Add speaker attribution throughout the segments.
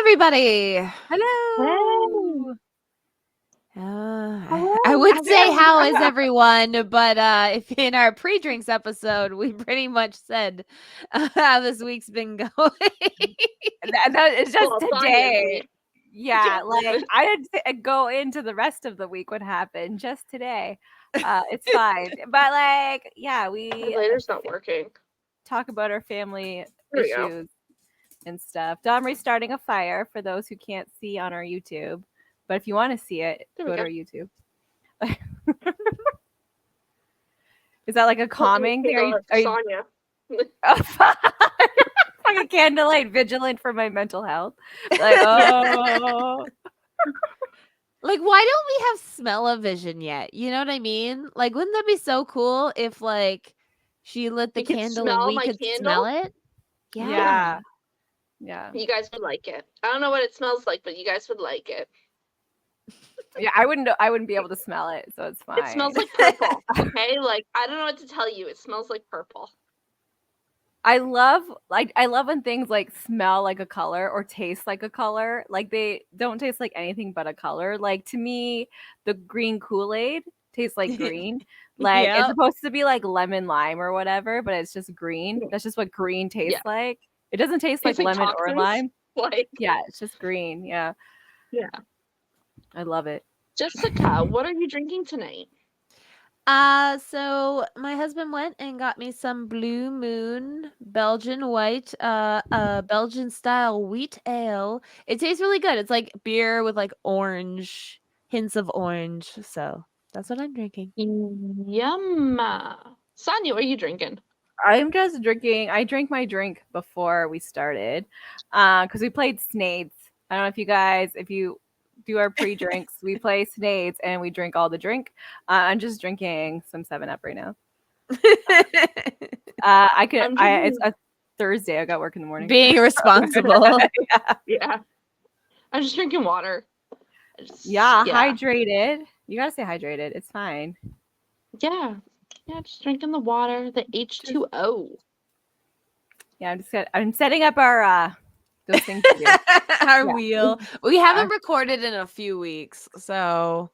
Speaker 1: everybody.
Speaker 2: Hello.
Speaker 1: I would say how is everyone, but if in our pre-drinks episode, we pretty much said how this week's been going.
Speaker 2: It's just today. Yeah,
Speaker 3: Yeah.
Speaker 2: like I didn't go into the rest of the week what happened, just today. It's fine. But like, yeah, we
Speaker 3: Later's not working.
Speaker 2: talk about our family
Speaker 3: There we go.
Speaker 2: issues and stuff. Domry's starting a fire for those who can't see on our YouTube. But if you want to see it,
Speaker 3: There we
Speaker 2: go to
Speaker 3: go.
Speaker 2: our YouTube. Is that like a calming thing? Are you
Speaker 3: Sonia.
Speaker 2: like a candlelight vigilant for my mental health? Like, oh.
Speaker 1: Like, why don't we have smell-o-vision yet? You know what I mean? Like, wouldn't that be so cool if, like, she lit the
Speaker 3: You could
Speaker 1: candle
Speaker 3: smell
Speaker 1: and we
Speaker 3: my
Speaker 1: could
Speaker 3: candle?
Speaker 1: smell it?
Speaker 2: Yeah.
Speaker 3: You guys would like it. I don't know what it smells like, but you guys would like it.
Speaker 2: Yeah, I wouldn't be able to smell it, so it's fine.
Speaker 3: It smells like purple. Okay, like I don't know what to tell you. It smells like purple.
Speaker 2: I love when things like smell like a color or taste like a color. Like they don't taste like anything but a color. Like to me, the green Kool-Aid tastes like green. Like it's
Speaker 1: Yep.
Speaker 2: supposed to be like lemon lime or whatever, but it's just green. That's just what green tastes like. It doesn't taste like
Speaker 3: Tastes like
Speaker 2: lemon or
Speaker 3: toxins.
Speaker 2: lime.
Speaker 3: Like
Speaker 2: Yeah, it's just green. Yeah.
Speaker 3: Yeah.
Speaker 2: I love it.
Speaker 3: Jessica, what are you drinking tonight?
Speaker 1: So my husband went and got me some Blue Moon Belgian white, Belgian style wheat ale. It tastes really good. It's like beer with like orange, hints of orange. So that's what I'm drinking.
Speaker 3: Yum. Sonia, what are you drinking?
Speaker 2: I'm just drinking. I drank my drink before we started because we played Snades. I don't know if you do our pre-drinks, we play Snades and we drink all the drink. I'm just drinking some 7-Up right now. It's a Thursday. I got work in the morning.
Speaker 1: Being responsible.
Speaker 3: Yeah. I'm just drinking water.
Speaker 2: Hydrated. You gotta stay hydrated. It's fine.
Speaker 3: Yeah, just drinking the water, the H2O.
Speaker 2: Yeah, I'm setting up our those things to do.
Speaker 1: Our wheel. We haven't recorded in a few weeks, so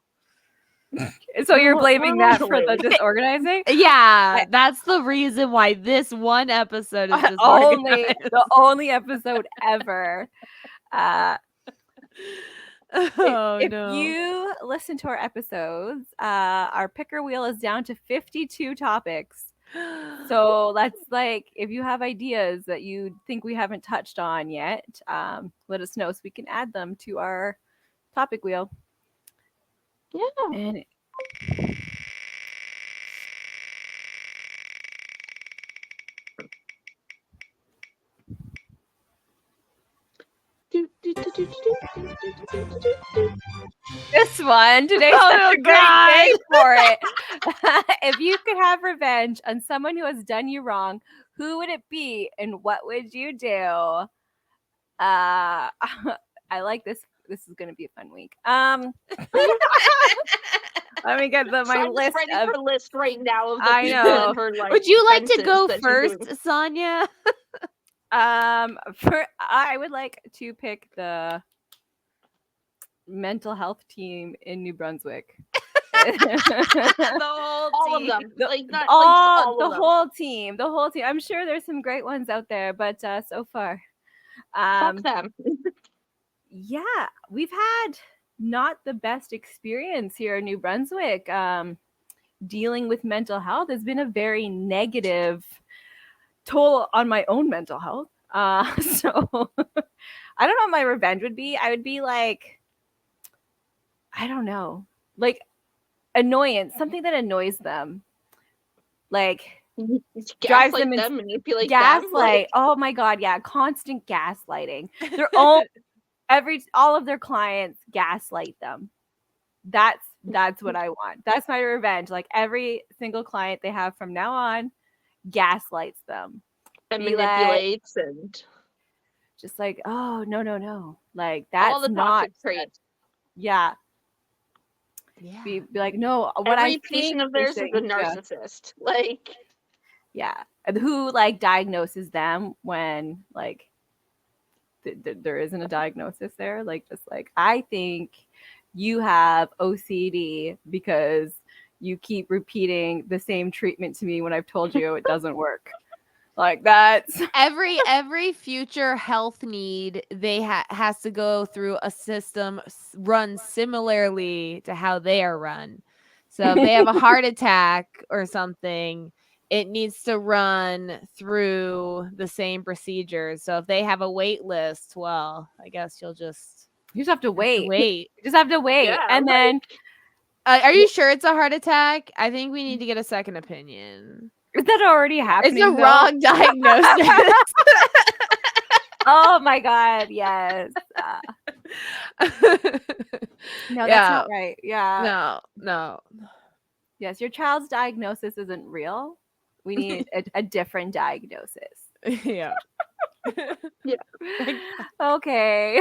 Speaker 2: you're blaming that for the disorganizing?
Speaker 1: Yeah, that's the reason why this one episode is
Speaker 2: the only episode ever. If you listen to our episodes, our picker wheel is down to 52 topics. So that's like, if you have ideas that you think we haven't touched on yet, let us know so we can add them to our topic wheel.
Speaker 3: Yeah.
Speaker 2: And this one today's such a great day for it. If you could have revenge on someone who has done you wrong, who would it be and what would you do? I like this. This is going to be a fun week. Let me get my list.
Speaker 3: Her list right now of the
Speaker 2: I know.
Speaker 3: Her, like,
Speaker 1: would you like to go first, Sonia?
Speaker 2: I would like to pick the mental health team in New Brunswick.
Speaker 1: The whole team.
Speaker 3: All of them.
Speaker 2: The whole team. The whole team. I'm sure there's some great ones out there, but so far.
Speaker 3: Fuck them.
Speaker 2: Yeah, we've had not the best experience here in New Brunswick. Dealing with mental health has been a very negative toll on my own mental health. So I don't know what my revenge would be. I would be like, I don't know, like annoyance, something that annoys them, like drives them
Speaker 3: and you'd be like
Speaker 2: gaslight. Oh my god, yeah, constant gaslighting. They're all all of their clients gaslight them. That's what I want. That's my revenge. Like every single client they have from now on gaslights them.
Speaker 3: And manipulates and
Speaker 2: just like, oh no. Like that's
Speaker 3: all the
Speaker 2: not
Speaker 3: traits.
Speaker 2: Yeah. Be like, no, what
Speaker 3: every
Speaker 2: I
Speaker 3: patient
Speaker 2: think
Speaker 3: of theirs is a narcissist. Like,
Speaker 2: yeah. And who like diagnoses them when like there isn't a diagnosis there. Like, just like, I think you have OCD because you keep repeating the same treatment to me when I've told you it doesn't work. Like, that's
Speaker 1: Every future health need they has to go through a system run similarly to how they are run. So if they have a heart attack or something, it needs to run through the same procedures. So if they have a wait list, well, I guess you'll just
Speaker 2: you just have to wait.
Speaker 1: wait.
Speaker 2: You just have to wait.
Speaker 3: Yeah,
Speaker 2: And then
Speaker 1: Are you sure it's a heart attack? I think we need to get a second opinion.
Speaker 2: is that already
Speaker 1: It's
Speaker 2: happening?
Speaker 1: a
Speaker 2: though?
Speaker 1: wrong diagnosis.
Speaker 2: Oh my god, yes. No, that's not right. Yeah.
Speaker 1: No.
Speaker 2: Yes, your child's diagnosis isn't real. We need a different diagnosis.
Speaker 1: Yeah.
Speaker 2: Okay.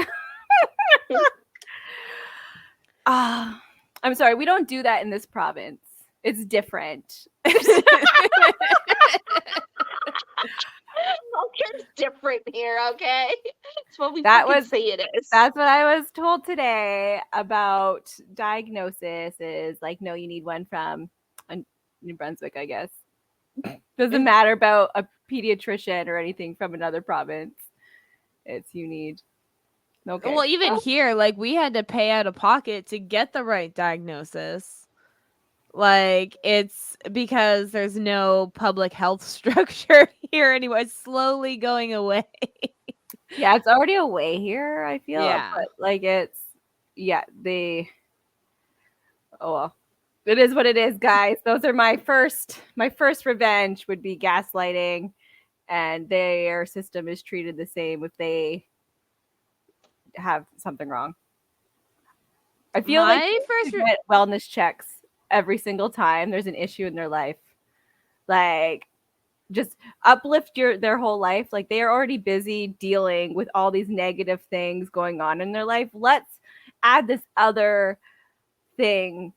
Speaker 2: I'm sorry, we don't do that in this province. It's different.
Speaker 3: Healthcare's different here, okay? It's what we
Speaker 2: That
Speaker 3: fucking
Speaker 2: was-
Speaker 3: say it is.
Speaker 2: That's what I was told today about diagnosis is like, no, you need one from New Brunswick, I guess. Doesn't matter about a pediatrician or anything from another province. It's you need. Okay.
Speaker 1: Well, even here, like we had to pay out of pocket to get the right diagnosis. Like it's because there's no public health structure here anymore. It's slowly going away.
Speaker 2: Yeah, it's already away here, I feel.
Speaker 1: Yeah.
Speaker 2: But like they oh well. It is what it is, guys. Those are my first revenge would be gaslighting, and their system is treated the same if they have something wrong. I feel like
Speaker 1: My first
Speaker 2: get wellness checks every single time there's an issue in their life. Like, just uplift their whole life. Like, they are already busy dealing with all these negative things going on in their life. Let's add this other thing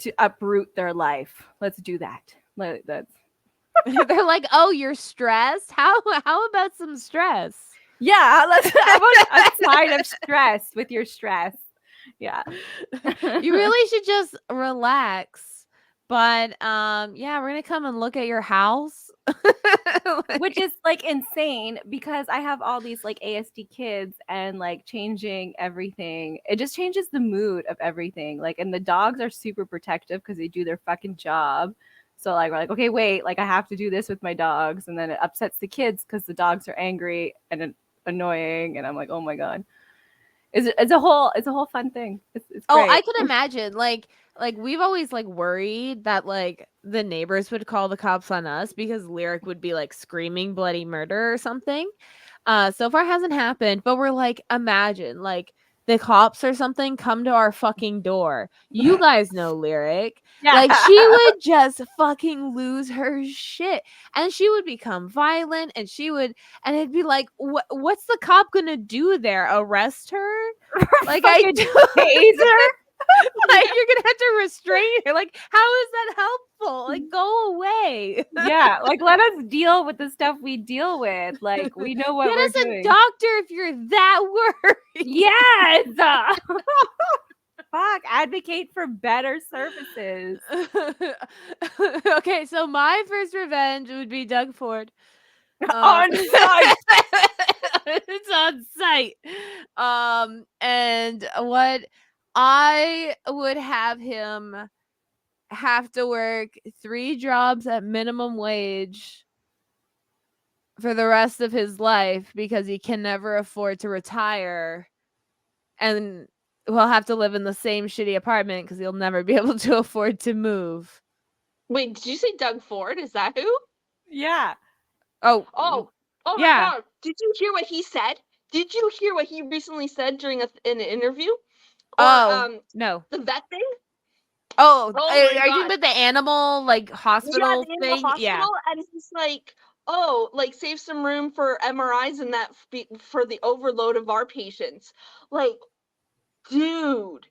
Speaker 2: to uproot their life. Let's do that. That's
Speaker 1: they're like, "Oh, you're stressed? How about some stress?"
Speaker 2: yeah. Let's have a side of stress with your stress. Yeah.
Speaker 1: You really should just relax. But yeah, we're gonna come and look at your house.
Speaker 2: Which is like insane because I have all these like ASD kids and like changing everything. It just changes the mood of everything. Like, and the dogs are super protective because they do their fucking job. So like we're like, okay, wait, like I have to do this with my dogs, and then it upsets the kids because the dogs are angry and annoying, and I'm like, oh my god. It's a whole fun thing. It's
Speaker 1: Oh,
Speaker 2: great.
Speaker 1: I could imagine. Like we've always like worried that like the neighbors would call the cops on us because Lyric would be like screaming bloody murder or something. So far hasn't happened, but we're like, imagine like the cops or something come to our fucking door. You guys know Lyric.
Speaker 2: Yeah.
Speaker 1: Like she would just fucking lose her shit. And she would become violent and it'd be like, what's the cop gonna do there? Arrest her? Like I
Speaker 2: Fucking
Speaker 1: do.
Speaker 2: taser.
Speaker 1: Like you're gonna have to restrain her. Like, how is that helpful? Like, go away.
Speaker 2: Yeah, like let us deal with the stuff we deal with. Like, we know what
Speaker 1: Get
Speaker 2: we're
Speaker 1: us a
Speaker 2: doing.
Speaker 1: doctor if you're that worried.
Speaker 2: Yes. Fuck, advocate for better services.
Speaker 1: Okay, so my first revenge would be Doug Ford.
Speaker 2: On site.
Speaker 1: It's on site. And what I would have him have to work 3 jobs at minimum wage for the rest of his life because he can never afford to retire, and he'll have to live in the same shitty apartment because he'll never be able to afford to move.
Speaker 3: Wait, did you say Doug Ford? Is that who?
Speaker 2: Yeah.
Speaker 3: Oh my
Speaker 1: Yeah.
Speaker 3: god. Did you hear what he said? Did you hear what he recently said during an interview? Or,
Speaker 1: no.
Speaker 3: the vet thing?
Speaker 1: Oh,
Speaker 3: Oh
Speaker 1: are
Speaker 3: my
Speaker 1: you talking
Speaker 3: God.
Speaker 1: about the animal like hospital
Speaker 3: in
Speaker 1: thing?
Speaker 3: the hospital,
Speaker 1: Yeah.
Speaker 3: and he's like, oh, like save some room for MRIs and that for the overload of our patients. Like, dude,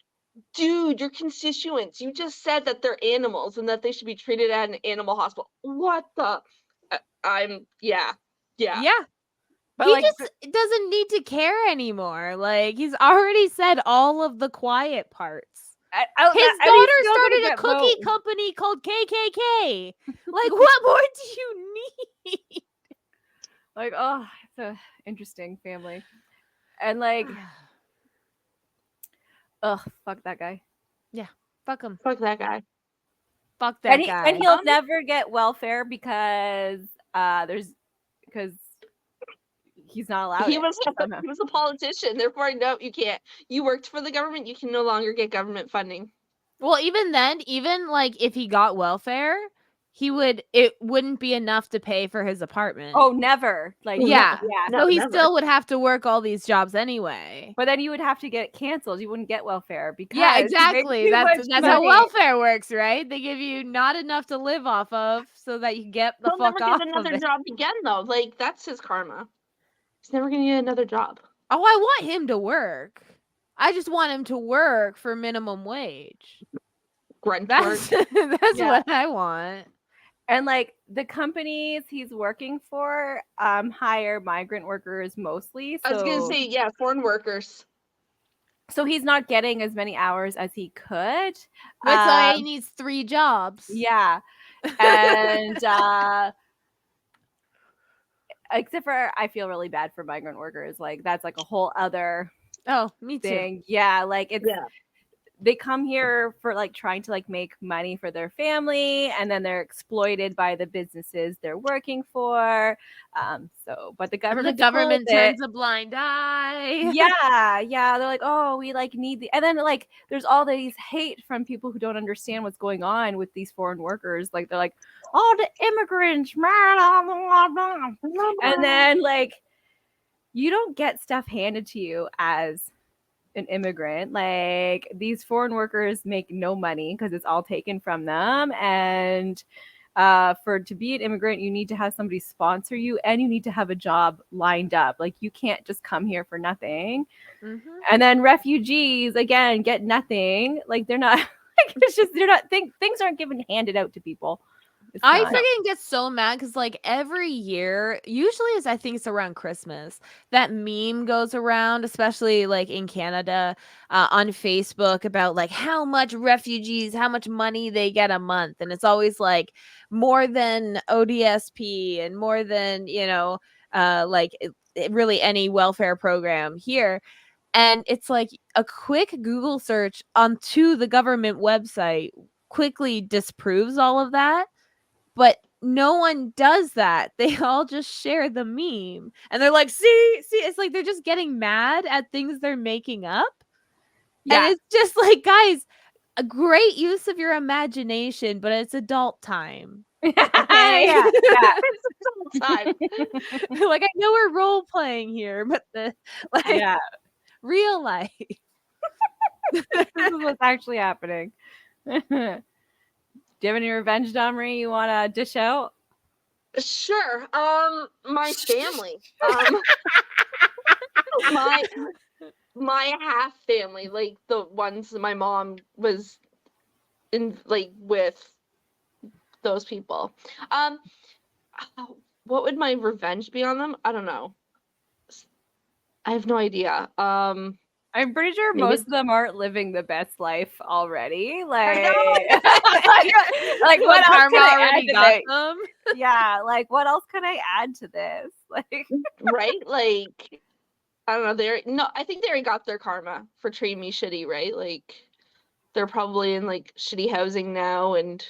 Speaker 3: your constituents, you just said that they're animals and that they should be treated at an animal hospital. What the? Yeah.
Speaker 1: Yeah.
Speaker 2: But
Speaker 1: He
Speaker 2: like,
Speaker 1: just doesn't need to care anymore. Like, he's already said all of the quiet parts. His
Speaker 2: and he's
Speaker 1: daughter
Speaker 2: still gonna
Speaker 1: started a
Speaker 2: get
Speaker 1: cookie
Speaker 2: votes.
Speaker 1: company called KKK. Like, what more do you need?
Speaker 2: Like, oh, it's a interesting family. And like, ugh, fuck that guy.
Speaker 1: Yeah, fuck him.
Speaker 3: Fuck that guy.
Speaker 1: Fuck that
Speaker 2: And
Speaker 1: guy.
Speaker 2: he'll never get welfare because he's not allowed
Speaker 3: He
Speaker 2: it
Speaker 3: was
Speaker 2: somehow.
Speaker 3: he was a politician, therefore no, you can't. You worked for the government, you can no longer get government funding.
Speaker 1: Well, even then, even like if he got welfare, it wouldn't be enough to pay for his apartment.
Speaker 2: Oh, never. Like,
Speaker 1: yeah.
Speaker 2: yeah.
Speaker 3: No,
Speaker 1: So he
Speaker 3: never.
Speaker 1: still would have to work all these jobs anyway.
Speaker 2: But then you would have to get canceled. You wouldn't get welfare because
Speaker 1: Yeah,
Speaker 2: you make
Speaker 1: exactly.
Speaker 2: too
Speaker 1: That's
Speaker 2: much
Speaker 1: how
Speaker 2: money.
Speaker 1: welfare works, right? They give you not enough to live off of so that you can get the
Speaker 3: He'll
Speaker 1: fuck
Speaker 3: never
Speaker 1: off
Speaker 3: get
Speaker 1: of
Speaker 3: another
Speaker 1: it.
Speaker 3: job again though. Like, that's his karma. He's never gonna get another job.
Speaker 1: Oh, I want him to work. I just want him to work for minimum wage.
Speaker 3: Grunt
Speaker 1: That's
Speaker 3: work.
Speaker 1: that's
Speaker 2: Yeah.
Speaker 1: what I want.
Speaker 2: And like the companies he's working for hire migrant workers mostly.
Speaker 3: I was gonna
Speaker 2: So
Speaker 3: say, yeah, foreign workers.
Speaker 2: he's not getting as many hours as he could.
Speaker 1: That's why he needs 3 jobs.
Speaker 2: Yeah. And except for I feel really bad for migrant workers. Like that's like a whole other
Speaker 1: Oh, me too.
Speaker 2: thing. Yeah, like it's
Speaker 3: Yeah.
Speaker 2: they come here for like trying to like make money for their family, and then they're exploited by the businesses they're working for. But the government
Speaker 1: turns a blind eye.
Speaker 2: yeah, they're like, oh, we like need the, and then like there's all these hate from people who don't understand what's going on with these foreign workers. Like they're like, oh, the immigrants, and then like you don't get stuff handed to you as an immigrant. Like these foreign workers make no money because it's all taken from them, and to be an immigrant you need to have somebody sponsor you, and you need to have a job lined up. Like you can't just come here for nothing. And then refugees again get nothing. Like they're not like it's just they're not things aren't given handed out to people.
Speaker 1: I freaking get so mad because like every year, usually I think it's around Christmas, that meme goes around, especially like in Canada, on Facebook about like how much money they get a month, and it's always like more than ODSP and more than really any welfare program here. And it's like a quick Google search onto the government website quickly disproves all of that. But no one does that. They all just share the meme. And they're like, see, it's like they're just getting mad at things they're making up.
Speaker 2: Yeah.
Speaker 1: And it's just like, guys, a great use of your imagination, but it's adult time. Okay?
Speaker 2: yeah.
Speaker 3: It's adult time.
Speaker 1: Like, I know we're role playing here, but real life.
Speaker 2: This is what's actually happening. Do you have any revenge, Domri, you want to dish out?
Speaker 3: Sure. My family. My half family, like the ones my mom was in, like with those people. What would my revenge be on them? I don't know. I have no idea.
Speaker 2: I'm pretty sure
Speaker 3: Maybe
Speaker 2: most of them aren't living the best life already. Like,
Speaker 1: Like
Speaker 2: what else
Speaker 1: karma
Speaker 2: can I add
Speaker 1: already
Speaker 2: to
Speaker 1: got
Speaker 2: this?
Speaker 1: them.
Speaker 2: Yeah, like what else can I add to this? Like,
Speaker 3: right? Like, I don't know. I think they already got their karma for treating me shitty, right? Like, they're probably in like shitty housing now and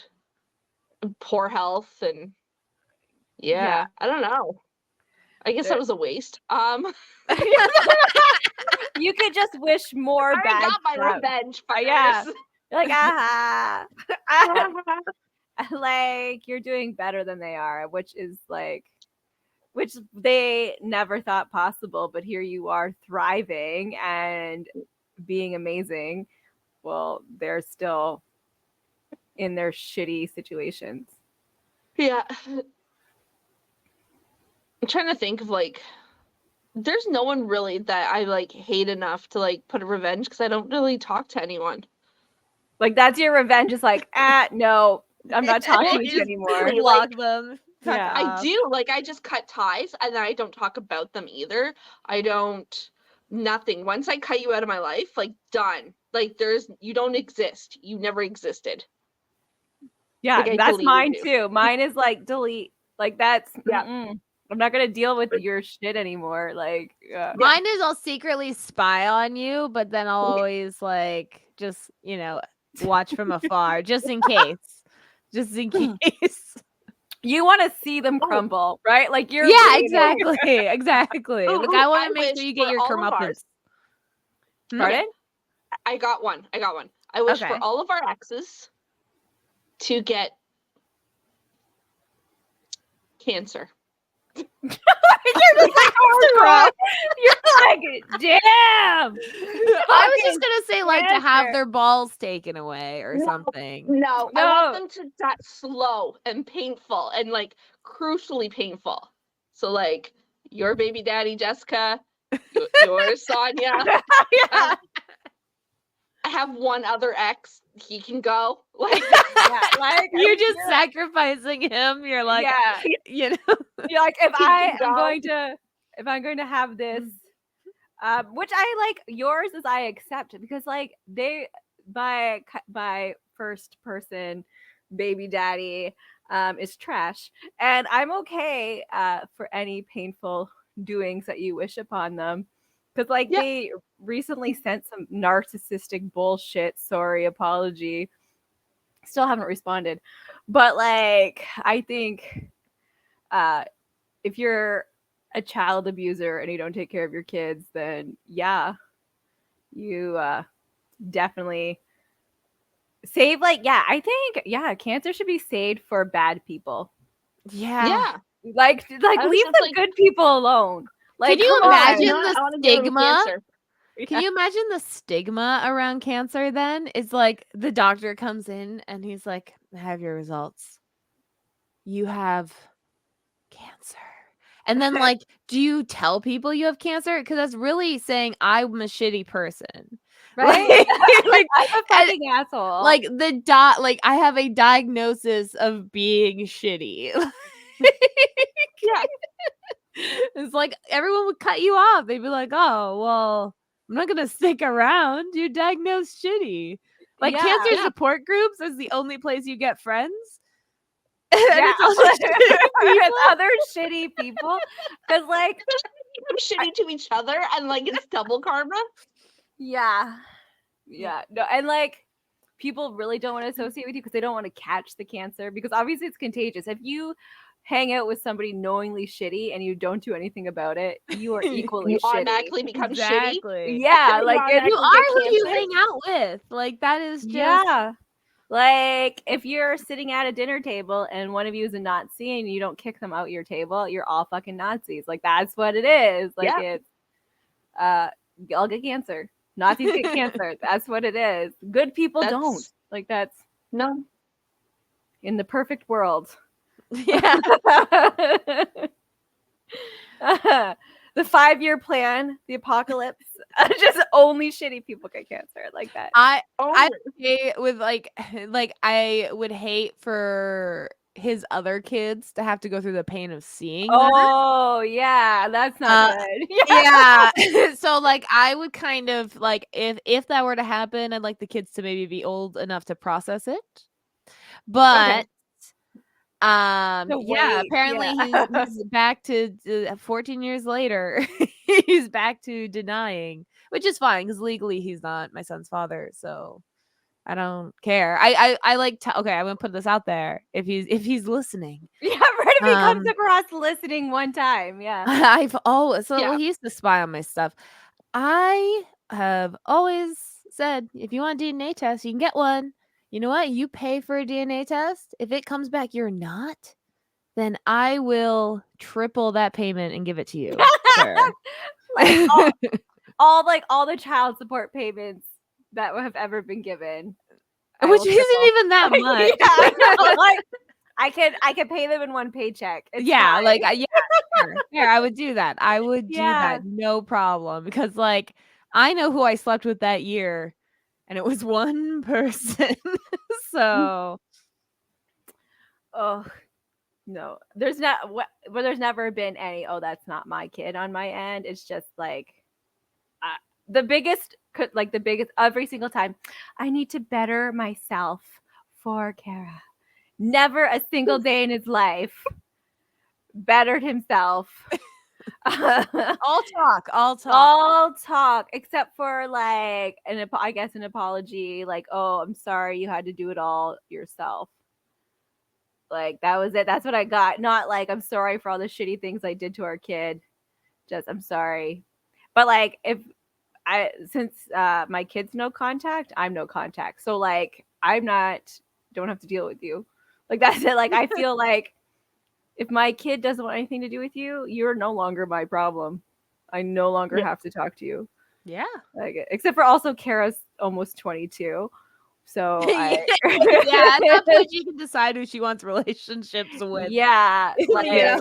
Speaker 3: poor health, and yeah. I don't know. I guess that was a waste.
Speaker 2: you could just wish more
Speaker 3: I
Speaker 2: bad
Speaker 3: got my
Speaker 2: stuff.
Speaker 3: revenge.
Speaker 2: Yeah.
Speaker 3: Fuckers.
Speaker 2: Like, like you're doing better than they are, which they never thought possible, but here you are thriving and being amazing. Well, they're still in their shitty situations.
Speaker 3: Yeah. I'm trying to think of like, there's no one really that I like hate enough to like put a revenge, because I don't really talk to anyone.
Speaker 2: Like that's your revenge. Is like, no, I'm not talking to you
Speaker 3: Just
Speaker 2: anymore.
Speaker 3: really,
Speaker 1: Block
Speaker 3: like,
Speaker 1: them. Cut
Speaker 2: Yeah.
Speaker 3: I
Speaker 1: off.
Speaker 3: do. Like, I just cut ties and then I don't talk about them either. I don't, nothing. Once I cut you out of my life, like, done. Like, you don't exist. You never existed.
Speaker 2: Yeah,
Speaker 3: Like, I
Speaker 2: that's
Speaker 3: deleted
Speaker 2: mine
Speaker 3: you.
Speaker 2: too. Mine is like delete. Like that's
Speaker 3: Yeah.
Speaker 2: I'm not gonna deal with your shit anymore. Like
Speaker 3: Yeah.
Speaker 1: Mine is I'll secretly spy on you, but then I'll always like just, watch from afar just in case. Just in case.
Speaker 2: you want to see them
Speaker 3: Oh,
Speaker 2: crumble, right? Like you're
Speaker 1: Yeah,
Speaker 2: waiting.
Speaker 1: exactly. Exactly. Like I want
Speaker 3: I
Speaker 1: to make sure
Speaker 3: wish
Speaker 1: you
Speaker 3: for
Speaker 1: get your
Speaker 3: all of ours.
Speaker 1: comeuppance. Hmm?
Speaker 2: Pardon?
Speaker 3: I got one. I wish
Speaker 1: Okay.
Speaker 3: for all of our exes to get cancer.
Speaker 2: You're just like hardcore. You're like, damn.
Speaker 1: I was just gonna say like to have
Speaker 2: cancer.
Speaker 1: their balls taken away or
Speaker 3: No,
Speaker 1: something.
Speaker 3: No, I
Speaker 2: No.
Speaker 3: want them to die slow and painful and like crucially painful. So like your baby daddy Jessica, yours Sonia.
Speaker 2: Yeah.
Speaker 3: I have one other ex. He can go. Like
Speaker 2: Yeah, like
Speaker 1: You're just sacrificing him. You're like,
Speaker 2: yeah.
Speaker 1: you know.
Speaker 2: You're like if
Speaker 3: He
Speaker 2: I
Speaker 3: can
Speaker 2: am
Speaker 3: go.
Speaker 2: going to have this which I like yours is I accept because like they by first person baby daddy is trash and I'm okay for any painful doings that you wish upon them because like
Speaker 3: Yeah.
Speaker 2: they recently sent some narcissistic bullshit sorry apology still haven't responded but like I think if you're a child abuser and you don't take care of your kids, then yeah, you definitely save. Like, yeah, I think cancer should be saved for bad people.
Speaker 1: Yeah.
Speaker 2: Like
Speaker 3: I was
Speaker 2: leave
Speaker 3: just
Speaker 2: the
Speaker 3: like,
Speaker 2: good people alone. Like,
Speaker 1: Can you
Speaker 2: come
Speaker 1: imagine
Speaker 3: you know
Speaker 2: on.
Speaker 3: what?
Speaker 1: the
Speaker 3: I want to give him
Speaker 1: stigma?
Speaker 3: cancer.
Speaker 1: Can you imagine the stigma around cancer then? It's like the doctor comes in and he's like, I have your results. You have cancer. And then like, do you tell people you have cancer? Because that's really saying I'm a shitty person.
Speaker 2: Right?
Speaker 1: Like,
Speaker 2: I'm a
Speaker 1: and,
Speaker 2: fucking asshole.
Speaker 1: like like I have a diagnosis of being shitty.
Speaker 3: Yeah.
Speaker 1: It's like everyone would cut you off. They'd be like, "Oh, well, I'm not gonna stick around. You're diagnosed shitty." Like
Speaker 2: yeah.
Speaker 1: cancer
Speaker 3: Yeah.
Speaker 1: support groups is the only place you get friends. And
Speaker 2: Yeah.
Speaker 1: it's all just shitty
Speaker 2: With
Speaker 1: people.
Speaker 2: other shitty people. Because like
Speaker 3: I'm shitty to each other and like it's double karma.
Speaker 2: yeah. No, and like people really don't want to associate with you because they don't want to catch the cancer because obviously it's contagious. If you hang out with somebody knowingly shitty and you don't do anything about it, you are equally
Speaker 3: You
Speaker 2: shitty.
Speaker 3: automatically become shitty.
Speaker 1: Exactly.
Speaker 2: Yeah,
Speaker 3: You
Speaker 2: like
Speaker 1: You
Speaker 3: automatically
Speaker 1: are
Speaker 3: get
Speaker 1: who you
Speaker 3: cancer.
Speaker 1: hang out with. Like that is just
Speaker 2: yeah. Like if you're sitting at a dinner table and one of you is a Nazi and you don't kick them out your table, you're all fucking Nazis. Like that's what it is. Like
Speaker 3: Yeah.
Speaker 2: it's I'll get cancer. Nazis get cancer. That's what it is. Good people don't. Like that's
Speaker 3: No.
Speaker 2: in the perfect world.
Speaker 1: yeah.
Speaker 2: The 5-year plan, the apocalypse, just only shitty people get cancer like that.
Speaker 1: I
Speaker 3: Oh,
Speaker 1: hate with like I would hate for his other kids to have to go through the pain of seeing that.
Speaker 2: Oh yeah, that's not good.
Speaker 1: Yeah. So like I would kind of like if that were to happen, I'd like the kids to maybe be old enough to process it. But
Speaker 2: To
Speaker 1: yeah,
Speaker 2: wait,
Speaker 1: apparently
Speaker 2: yeah.
Speaker 1: he's back to 14 years later. He's back to denying, which is fine because legally he's not my son's father, so I don't care. I like okay, I'm gonna put this out there if he's listening.
Speaker 2: Yeah, right if he comes across listening one time, yeah.
Speaker 1: I've always
Speaker 3: Yeah.
Speaker 1: he used to spy on my stuff. I have always said if you want a DNA test, you can get one. You know what? You pay for a DNA test. If it comes back you're not, then I will triple that payment and give it to you. Sure.
Speaker 2: Like all the child support payments that have ever been given.
Speaker 1: Which isn't even that much.
Speaker 2: Yeah, I know, like I can pay them in one paycheck. It's
Speaker 1: Yeah,
Speaker 2: fine.
Speaker 1: like sure, I would do that. I would do
Speaker 2: Yeah.
Speaker 1: that, no problem. Because like I know who I slept with that year, and it was one person. So
Speaker 2: Oh No, there's not. Well, there's never been any. Oh, that's not my kid on my end. It's just like uh, the biggest, like the biggest every single time. I need to better myself for Kara. Never a single day in his life bettered himself.
Speaker 1: All talk, all talk.
Speaker 2: All talk except for like I guess an apology, like, oh, I'm sorry you had to do it all yourself. Like that was it. That's what I got. Not like I'm sorry for all the shitty things I did to our kid. Just I'm sorry. But like if I since my kid's no contact, I'm no contact. So like I'm not don't have to deal with you. Like that's it. Like I feel like if my kid doesn't want anything to do with you, you're no longer my problem. I no longer
Speaker 3: Yeah.
Speaker 2: have to talk to you.
Speaker 1: Yeah.
Speaker 2: Like except for also Kara's almost 22. So I
Speaker 1: Yeah, at that point she can decide who she wants relationships with.
Speaker 2: yeah, like
Speaker 1: Yeah.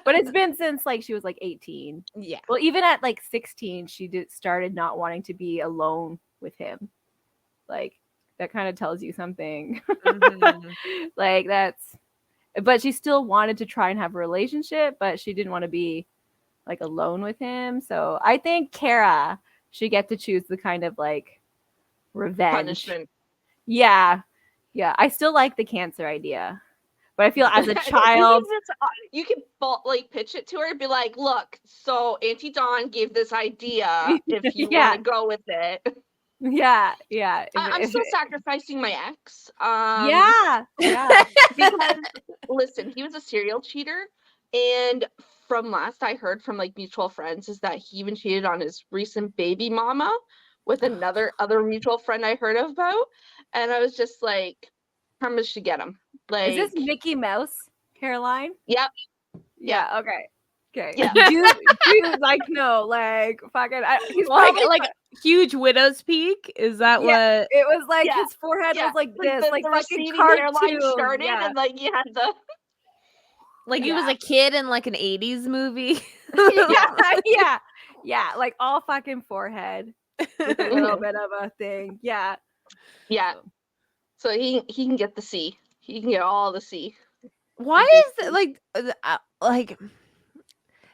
Speaker 2: but it's been since like she was like 18.
Speaker 1: Yeah.
Speaker 2: Well, even at like 16, she started not wanting to be alone with him. Like that kind of tells you something.
Speaker 1: Mhm.
Speaker 2: Like that's but she still wanted to try and have a relationship, but she didn't want to be like alone with him. So I think Kara should get to choose the kind of like revenge.
Speaker 3: Punishment.
Speaker 2: Yeah. Yeah. I still like the cancer idea. But I feel as a child,
Speaker 3: You can like pitch it to her and be like, "Look, so Auntie Dawn gave this idea. If you
Speaker 2: Yeah.
Speaker 3: want to go with it,
Speaker 2: yeah, yeah,
Speaker 3: I'm still sacrificing my ex.
Speaker 2: yeah, yeah.
Speaker 3: Because listen, he was a serial cheater, and from last I heard from like mutual friends is that he even cheated on his recent baby mama with another other mutual friend I heard about, and I was just like, "Karma should get him."
Speaker 2: Is this
Speaker 3: Like,
Speaker 2: Mickey Mouse, Caroline?
Speaker 3: yep,
Speaker 2: Yeah. Okay. Okay.
Speaker 3: Yeah.
Speaker 2: Dude, like no, like fucking. He's probably
Speaker 1: like huge widow's peak. Is that
Speaker 2: yeah.
Speaker 1: what?
Speaker 2: It was like
Speaker 3: Yeah,
Speaker 2: his forehead was like this,
Speaker 3: the
Speaker 2: like fucking
Speaker 3: receding hairline
Speaker 2: cartoon.
Speaker 3: started,
Speaker 2: Yeah.
Speaker 3: and like you had the
Speaker 1: Like he was a kid in like an 80s movie.
Speaker 2: yeah, yeah, like all fucking forehead with a little bit of a thing. Yeah.
Speaker 3: yeah. So he can get the C. He can get all the C.
Speaker 1: Why is it like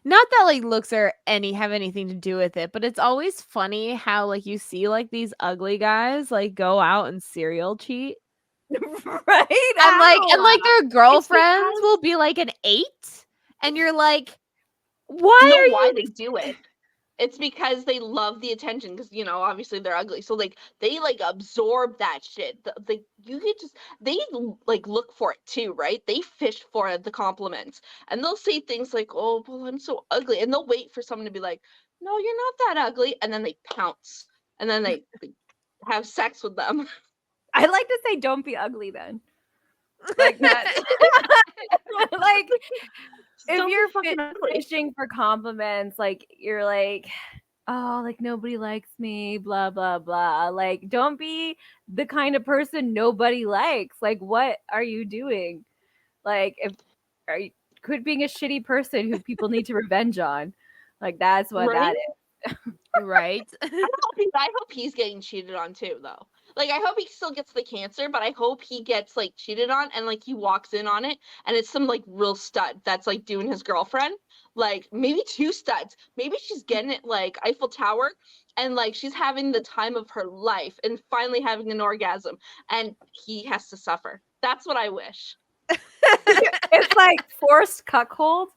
Speaker 1: not that like looks or have anything to do with it, but it's always funny how like you see like these ugly guys like go out and serial cheat.
Speaker 2: Right?
Speaker 1: And like their girlfriends
Speaker 3: because-
Speaker 1: will be like an 8 and you're like,
Speaker 3: You
Speaker 1: why
Speaker 3: know
Speaker 1: are
Speaker 3: why
Speaker 1: you
Speaker 3: they do it? It's because they love the attention, because obviously they're ugly, so like they like absorb that shit. You could just they like look for it too, right? They fish for the compliments, and they'll say things like, "Oh, well, I'm so ugly," and they'll wait for someone to be like, "No, you're not that ugly," and then they pounce, and then they have sex with them.
Speaker 2: I like to say don't be ugly then. Like that. Like if
Speaker 3: Don't be
Speaker 2: you're
Speaker 3: fucking ugly.
Speaker 2: fishing for compliments, like you're like, oh, like nobody likes me, blah blah blah. Like don't be the kind of person nobody likes. Like what are you doing? Like if are you quit being a shitty person who people need to revenge on. Like that's what
Speaker 3: Right?
Speaker 2: that is.
Speaker 1: right?
Speaker 3: I hope he's getting cheated on too, though. Like, I hope he still gets the cancer, but I hope he gets like cheated on, and like he walks in on it, and it's some like real stud that's like doing his girlfriend. Like maybe 2 studs. Maybe she's getting it like Eiffel Tower, and like she's having the time of her life, and finally having an orgasm, and he has to suffer. That's what I wish.
Speaker 2: It's like forced cuckold.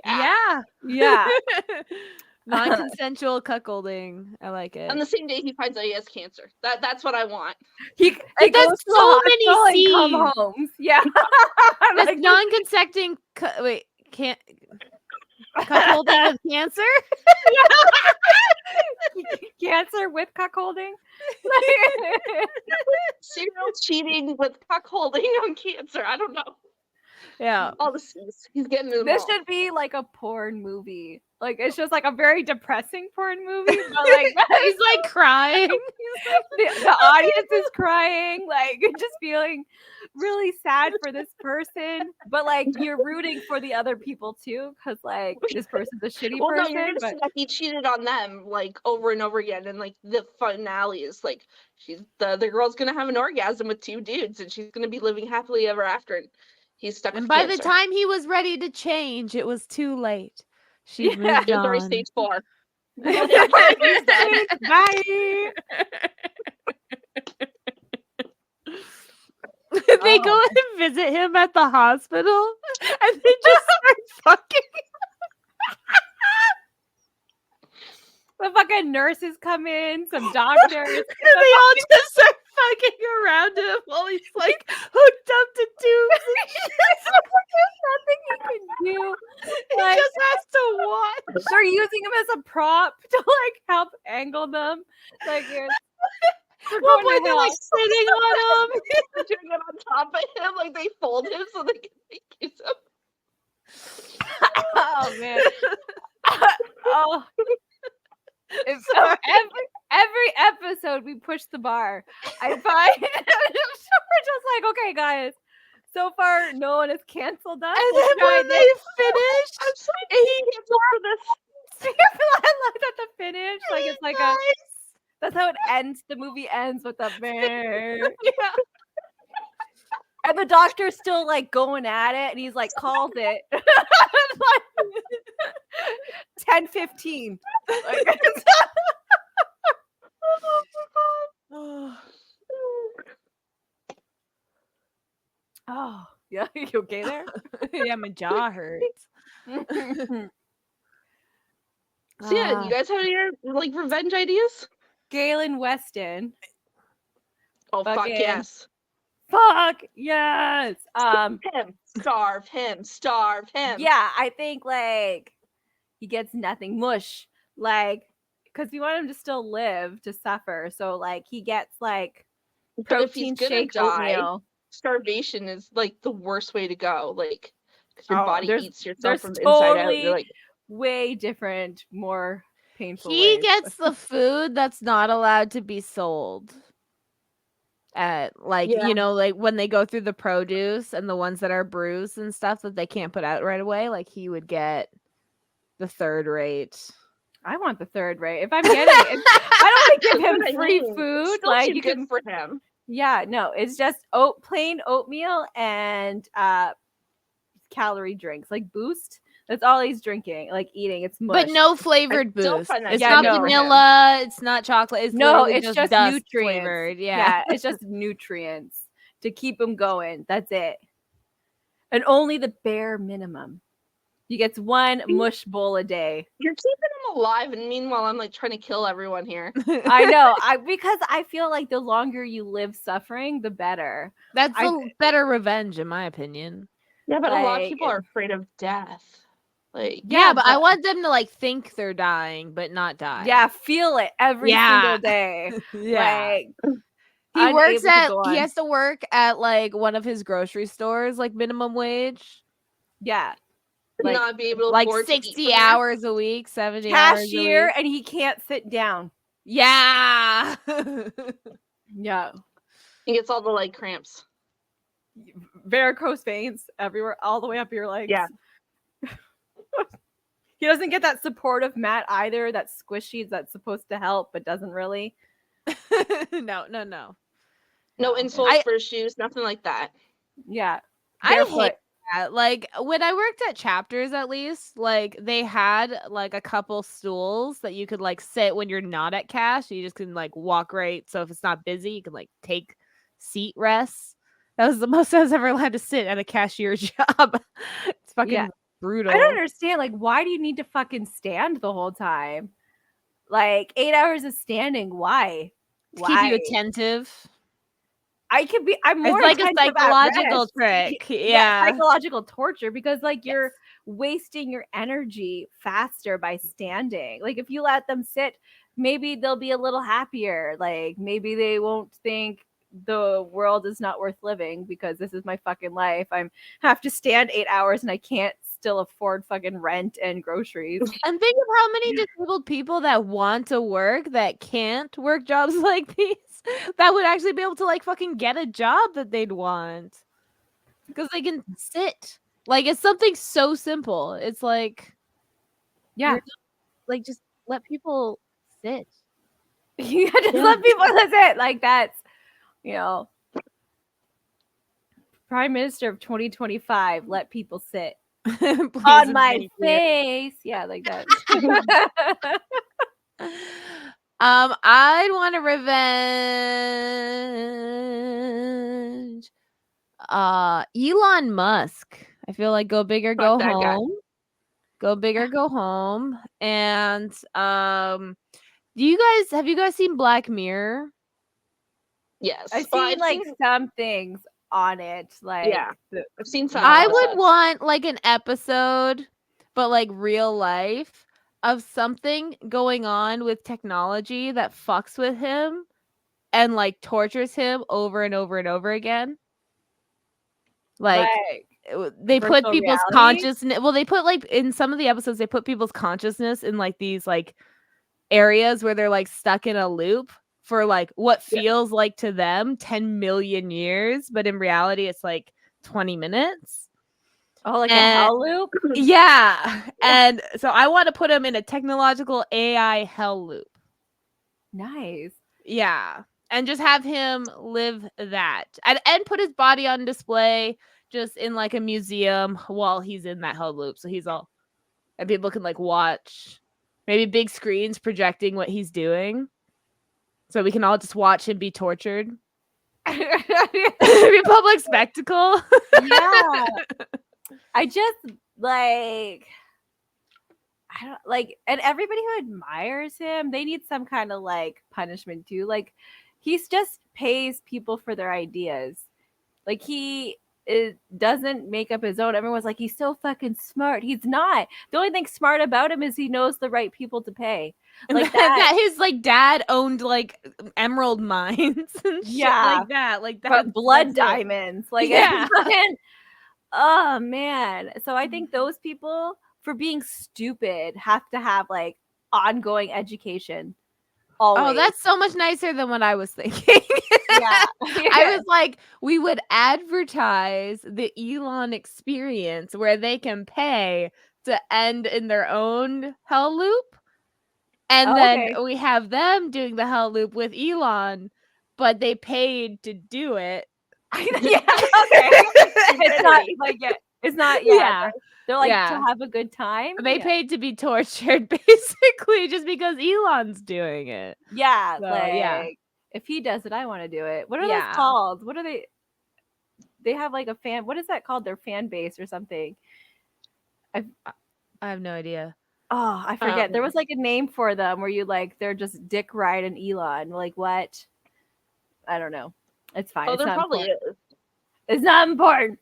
Speaker 1: Yeah.
Speaker 2: Yeah.
Speaker 1: Non-consensual cuckolding. I like it.
Speaker 3: On the same day he finds out he has cancer. That's what I want.
Speaker 2: He
Speaker 1: Like,
Speaker 2: goes
Speaker 1: that's
Speaker 2: to the
Speaker 1: so many
Speaker 2: hospital and come
Speaker 1: C's.
Speaker 2: home. Yeah.
Speaker 1: That's
Speaker 2: Like,
Speaker 1: non-consenting. Can't cuckolding with cancer.
Speaker 2: cancer with cuckolding.
Speaker 3: Serial cheating with cuckolding on cancer. I don't know.
Speaker 1: Yeah.
Speaker 3: All the C's. He's getting them
Speaker 2: This
Speaker 3: all.
Speaker 2: should be like a porn movie. Like it's just like a very depressing porn movie, but like
Speaker 1: He's like crying.
Speaker 2: the audience is crying, like just feeling really sad for this person, but like you're rooting for the other people too, because like this person's a shitty
Speaker 3: Well, no,
Speaker 2: person.
Speaker 3: you're gonna
Speaker 2: But
Speaker 3: see that he cheated on them like over and over again, and like the finale is like the girl's gonna have an orgasm with 2 dudes, and she's gonna be living happily ever after. And He's stuck
Speaker 1: And
Speaker 3: with
Speaker 1: by
Speaker 3: cancer.
Speaker 1: the time he was ready to change, it was too late. She
Speaker 2: Yeah.
Speaker 1: moved
Speaker 3: It was already
Speaker 1: on.
Speaker 3: stage 4.
Speaker 2: He's dead. Bye.
Speaker 1: They go and visit him at the hospital, and they just start fucking.
Speaker 2: The fucking nurses come in, some doctors.
Speaker 1: And they all just start fucking around him while he's like hooked up to tubes.
Speaker 2: There's nothing he can do.
Speaker 1: He
Speaker 2: Like,
Speaker 1: just has to watch.
Speaker 2: they're using him as a prop to like help angle them. Like,
Speaker 1: At one point they're like sitting on him.
Speaker 3: They're doing it on top of him, like they fold him so they can make use of.
Speaker 2: Oh man. Oh. If every episode we push the bar, I find we're just like, okay, guys. So far, no one has canceled us.
Speaker 1: And then when they finish,
Speaker 3: I'm so canceled for this.
Speaker 2: I looked at the finish, like it's like
Speaker 1: nice.
Speaker 2: that's how it ends. The movie ends with a bear.
Speaker 1: Yeah.
Speaker 2: And the doctor's still like going at it, and he's like, called it. 10:15. Like, oh, yeah, you okay there?
Speaker 1: Yeah, my jaw hurts.
Speaker 3: So yeah, you guys have any like revenge ideas?
Speaker 2: Galen Weston.
Speaker 3: Oh fuck
Speaker 2: Fucking-
Speaker 3: yes.
Speaker 2: Fuck yes.
Speaker 3: Him. Starve him. Starve him.
Speaker 2: Yeah, I think like he gets nothing. Mush. Like, because we want him to still live to suffer. So like he gets like
Speaker 3: But if he's
Speaker 2: protein
Speaker 3: gonna
Speaker 2: shake
Speaker 3: die,
Speaker 2: oatmeal.
Speaker 3: starvation is like the worst way to go. Like, because your
Speaker 2: Oh,
Speaker 3: body
Speaker 2: there's-
Speaker 3: eats yourself
Speaker 2: there's
Speaker 3: from the inside out.
Speaker 2: totally-
Speaker 3: You're like,
Speaker 2: Way different, more painful.
Speaker 1: He
Speaker 2: ways.
Speaker 1: gets the food that's not allowed to be sold. At like
Speaker 3: Yeah.
Speaker 1: you know, like when they go through the produce and the ones that are bruised and stuff that they can't put out right away, like he would get the third rate.
Speaker 2: I want the third rate. If I'm getting it, I don't want to give
Speaker 3: That's
Speaker 2: him
Speaker 3: what I
Speaker 2: free
Speaker 3: mean.
Speaker 2: food.
Speaker 3: Still
Speaker 2: Like
Speaker 3: too
Speaker 2: you
Speaker 3: good
Speaker 2: can,
Speaker 3: for him.
Speaker 2: yeah, no, it's just plain oatmeal and calorie drinks like Boost. That's all he's drinking, like eating. It's mush.
Speaker 1: But no flavored
Speaker 3: I still
Speaker 1: boost.
Speaker 3: find that
Speaker 1: It's
Speaker 2: Yeah,
Speaker 1: not
Speaker 2: no.
Speaker 1: vanilla. It's not chocolate. It's
Speaker 2: No,
Speaker 1: literally
Speaker 2: it's just
Speaker 1: dust
Speaker 2: nutrients.
Speaker 1: flavored. Yeah.
Speaker 2: It's just nutrients to keep him going. That's it. And only the bare minimum. He gets one mush bowl a day.
Speaker 3: You're keeping him alive, and meanwhile, I'm like trying to kill everyone here.
Speaker 2: I know. Because I feel like the longer you live suffering, the better.
Speaker 1: That's
Speaker 2: I-
Speaker 1: a better revenge, in my opinion.
Speaker 3: Yeah, but a lot of
Speaker 2: Like,
Speaker 3: people are afraid of death. Like,
Speaker 1: Yeah, but I want them to like think they're dying, but not die.
Speaker 2: Yeah, feel it every
Speaker 1: Yeah.
Speaker 2: single day.
Speaker 1: Yeah.
Speaker 2: Like
Speaker 1: He works
Speaker 2: unable to
Speaker 1: at.
Speaker 2: go
Speaker 1: He
Speaker 2: on.
Speaker 1: has to work at like one of his grocery stores, like minimum wage,
Speaker 2: yeah,
Speaker 3: to not be able to
Speaker 1: like
Speaker 3: afford to eat
Speaker 1: 60
Speaker 3: from there.
Speaker 1: hours a week, 70 hours a
Speaker 2: cashier,
Speaker 1: week.
Speaker 2: and he can't sit down.
Speaker 1: Yeah.
Speaker 2: Yeah,
Speaker 3: He gets all the leg cramps.
Speaker 2: varicose veins everywhere, all the way up your legs.
Speaker 3: Yeah.
Speaker 2: He doesn't get that supportive mat either. That's squishy. That's supposed to help, but doesn't really.
Speaker 1: No.
Speaker 3: No
Speaker 2: No.
Speaker 3: insoles for his shoes, nothing like that.
Speaker 2: Yeah,
Speaker 1: I hate
Speaker 2: barefoot.
Speaker 1: that. Like when I worked at Chapters, at least, like they had like a couple stools that you could like sit when you're not at cash. You just can like walk right. So if it's not busy, you can like take seat rests. That was the most I was ever allowed to sit at a cashier job. It's fucking
Speaker 2: Yeah.
Speaker 1: brutal.
Speaker 2: I don't understand. Like, why do you need to fucking stand the whole time? Like 8 hours of standing. Why?
Speaker 1: To keep you attentive.
Speaker 2: I'm more
Speaker 1: It's like a
Speaker 2: attentive at
Speaker 1: psychological
Speaker 2: rest.
Speaker 1: trick. Yeah.
Speaker 2: Psychological torture, because like you're wasting your energy faster by standing. Like if you let them sit, maybe they'll be a little happier. Like maybe they won't think the world is not worth living because this is my fucking life. I have to stand 8 hours and I can't still afford fucking rent and groceries.
Speaker 1: And think of how many disabled people that want to work that can't work jobs like these that would actually be able to like fucking get a job that they'd want because they can sit. Like it's something so simple. It's like,
Speaker 2: Yeah.
Speaker 1: like just let people sit.
Speaker 2: You just let people, that's it. Like that's, you know, Prime Minister of 2025, let people sit
Speaker 1: Please
Speaker 2: on
Speaker 1: and
Speaker 2: my
Speaker 1: thank you.
Speaker 2: face. Yeah, like that.
Speaker 1: I'd want to revenge Elon Musk. I feel like go big or
Speaker 3: Fuck
Speaker 1: go
Speaker 3: that guy.
Speaker 1: home. Go big or go home. And have you guys seen Black Mirror?
Speaker 3: Yes.
Speaker 2: I've
Speaker 3: Well,
Speaker 2: seen like some things on it, like
Speaker 3: Yeah. I've seen some
Speaker 1: I
Speaker 3: episodes.
Speaker 1: would want like an episode, but like real life of something going on with technology that fucks with him and like tortures him over and over and over again. Like they put
Speaker 2: virtual
Speaker 1: people's
Speaker 2: reality.
Speaker 1: consciousness. Well, they put like in some of the episodes, they put people's consciousness in like these like areas where they're like stuck in a loop for like what feels like to them 10 million years, but in reality, it's like 20 minutes.
Speaker 2: Oh, like a
Speaker 1: And
Speaker 2: hell loop?
Speaker 1: yeah. And so I want to put him in a technological AI hell loop.
Speaker 2: Nice.
Speaker 1: Yeah. And just have him live that. And put his body on display just in like a museum while he's in that hell loop. So he's all and people can like watch maybe big screens projecting what he's doing. So we can all just watch him be tortured. Be public spectacle.
Speaker 2: Yeah. I just like I don't like, and everybody who admires him, they need some kind of like punishment too. Like he's just pays people for their ideas. Like doesn't make up his own. Everyone's like, he's so fucking smart. He's not. The only thing smart about him is he knows the right people to pay. Like
Speaker 1: that his like dad owned like emerald mines and shit like that. Like that,
Speaker 2: but blood diamonds. Like
Speaker 1: yeah.
Speaker 2: Oh man. So I think those people for being stupid have to have like ongoing education. Always.
Speaker 1: Oh, that's so much nicer than what I was thinking.
Speaker 2: Yeah.
Speaker 1: I was like, we would advertise the Elon experience where they can pay to end in their own hell loop. And then we have them doing the hell loop with Elon, but they paid to do it.
Speaker 2: Yeah. Okay. It's not like it's not. Yeah. They're like to have a good time.
Speaker 1: They paid to be tortured, basically, just because Elon's doing it.
Speaker 2: Yeah.
Speaker 1: So,
Speaker 2: like if he does it, I want to do it. What are those called? What are they? They have like a fan. What is that called? Their fan base or something.
Speaker 1: I have no idea.
Speaker 2: Oh, I forget. There was like a name for them where you like they're just Dick Ride and Elon. Like what? I don't know. It's fine.
Speaker 3: Oh, there probably is.
Speaker 2: It's not important.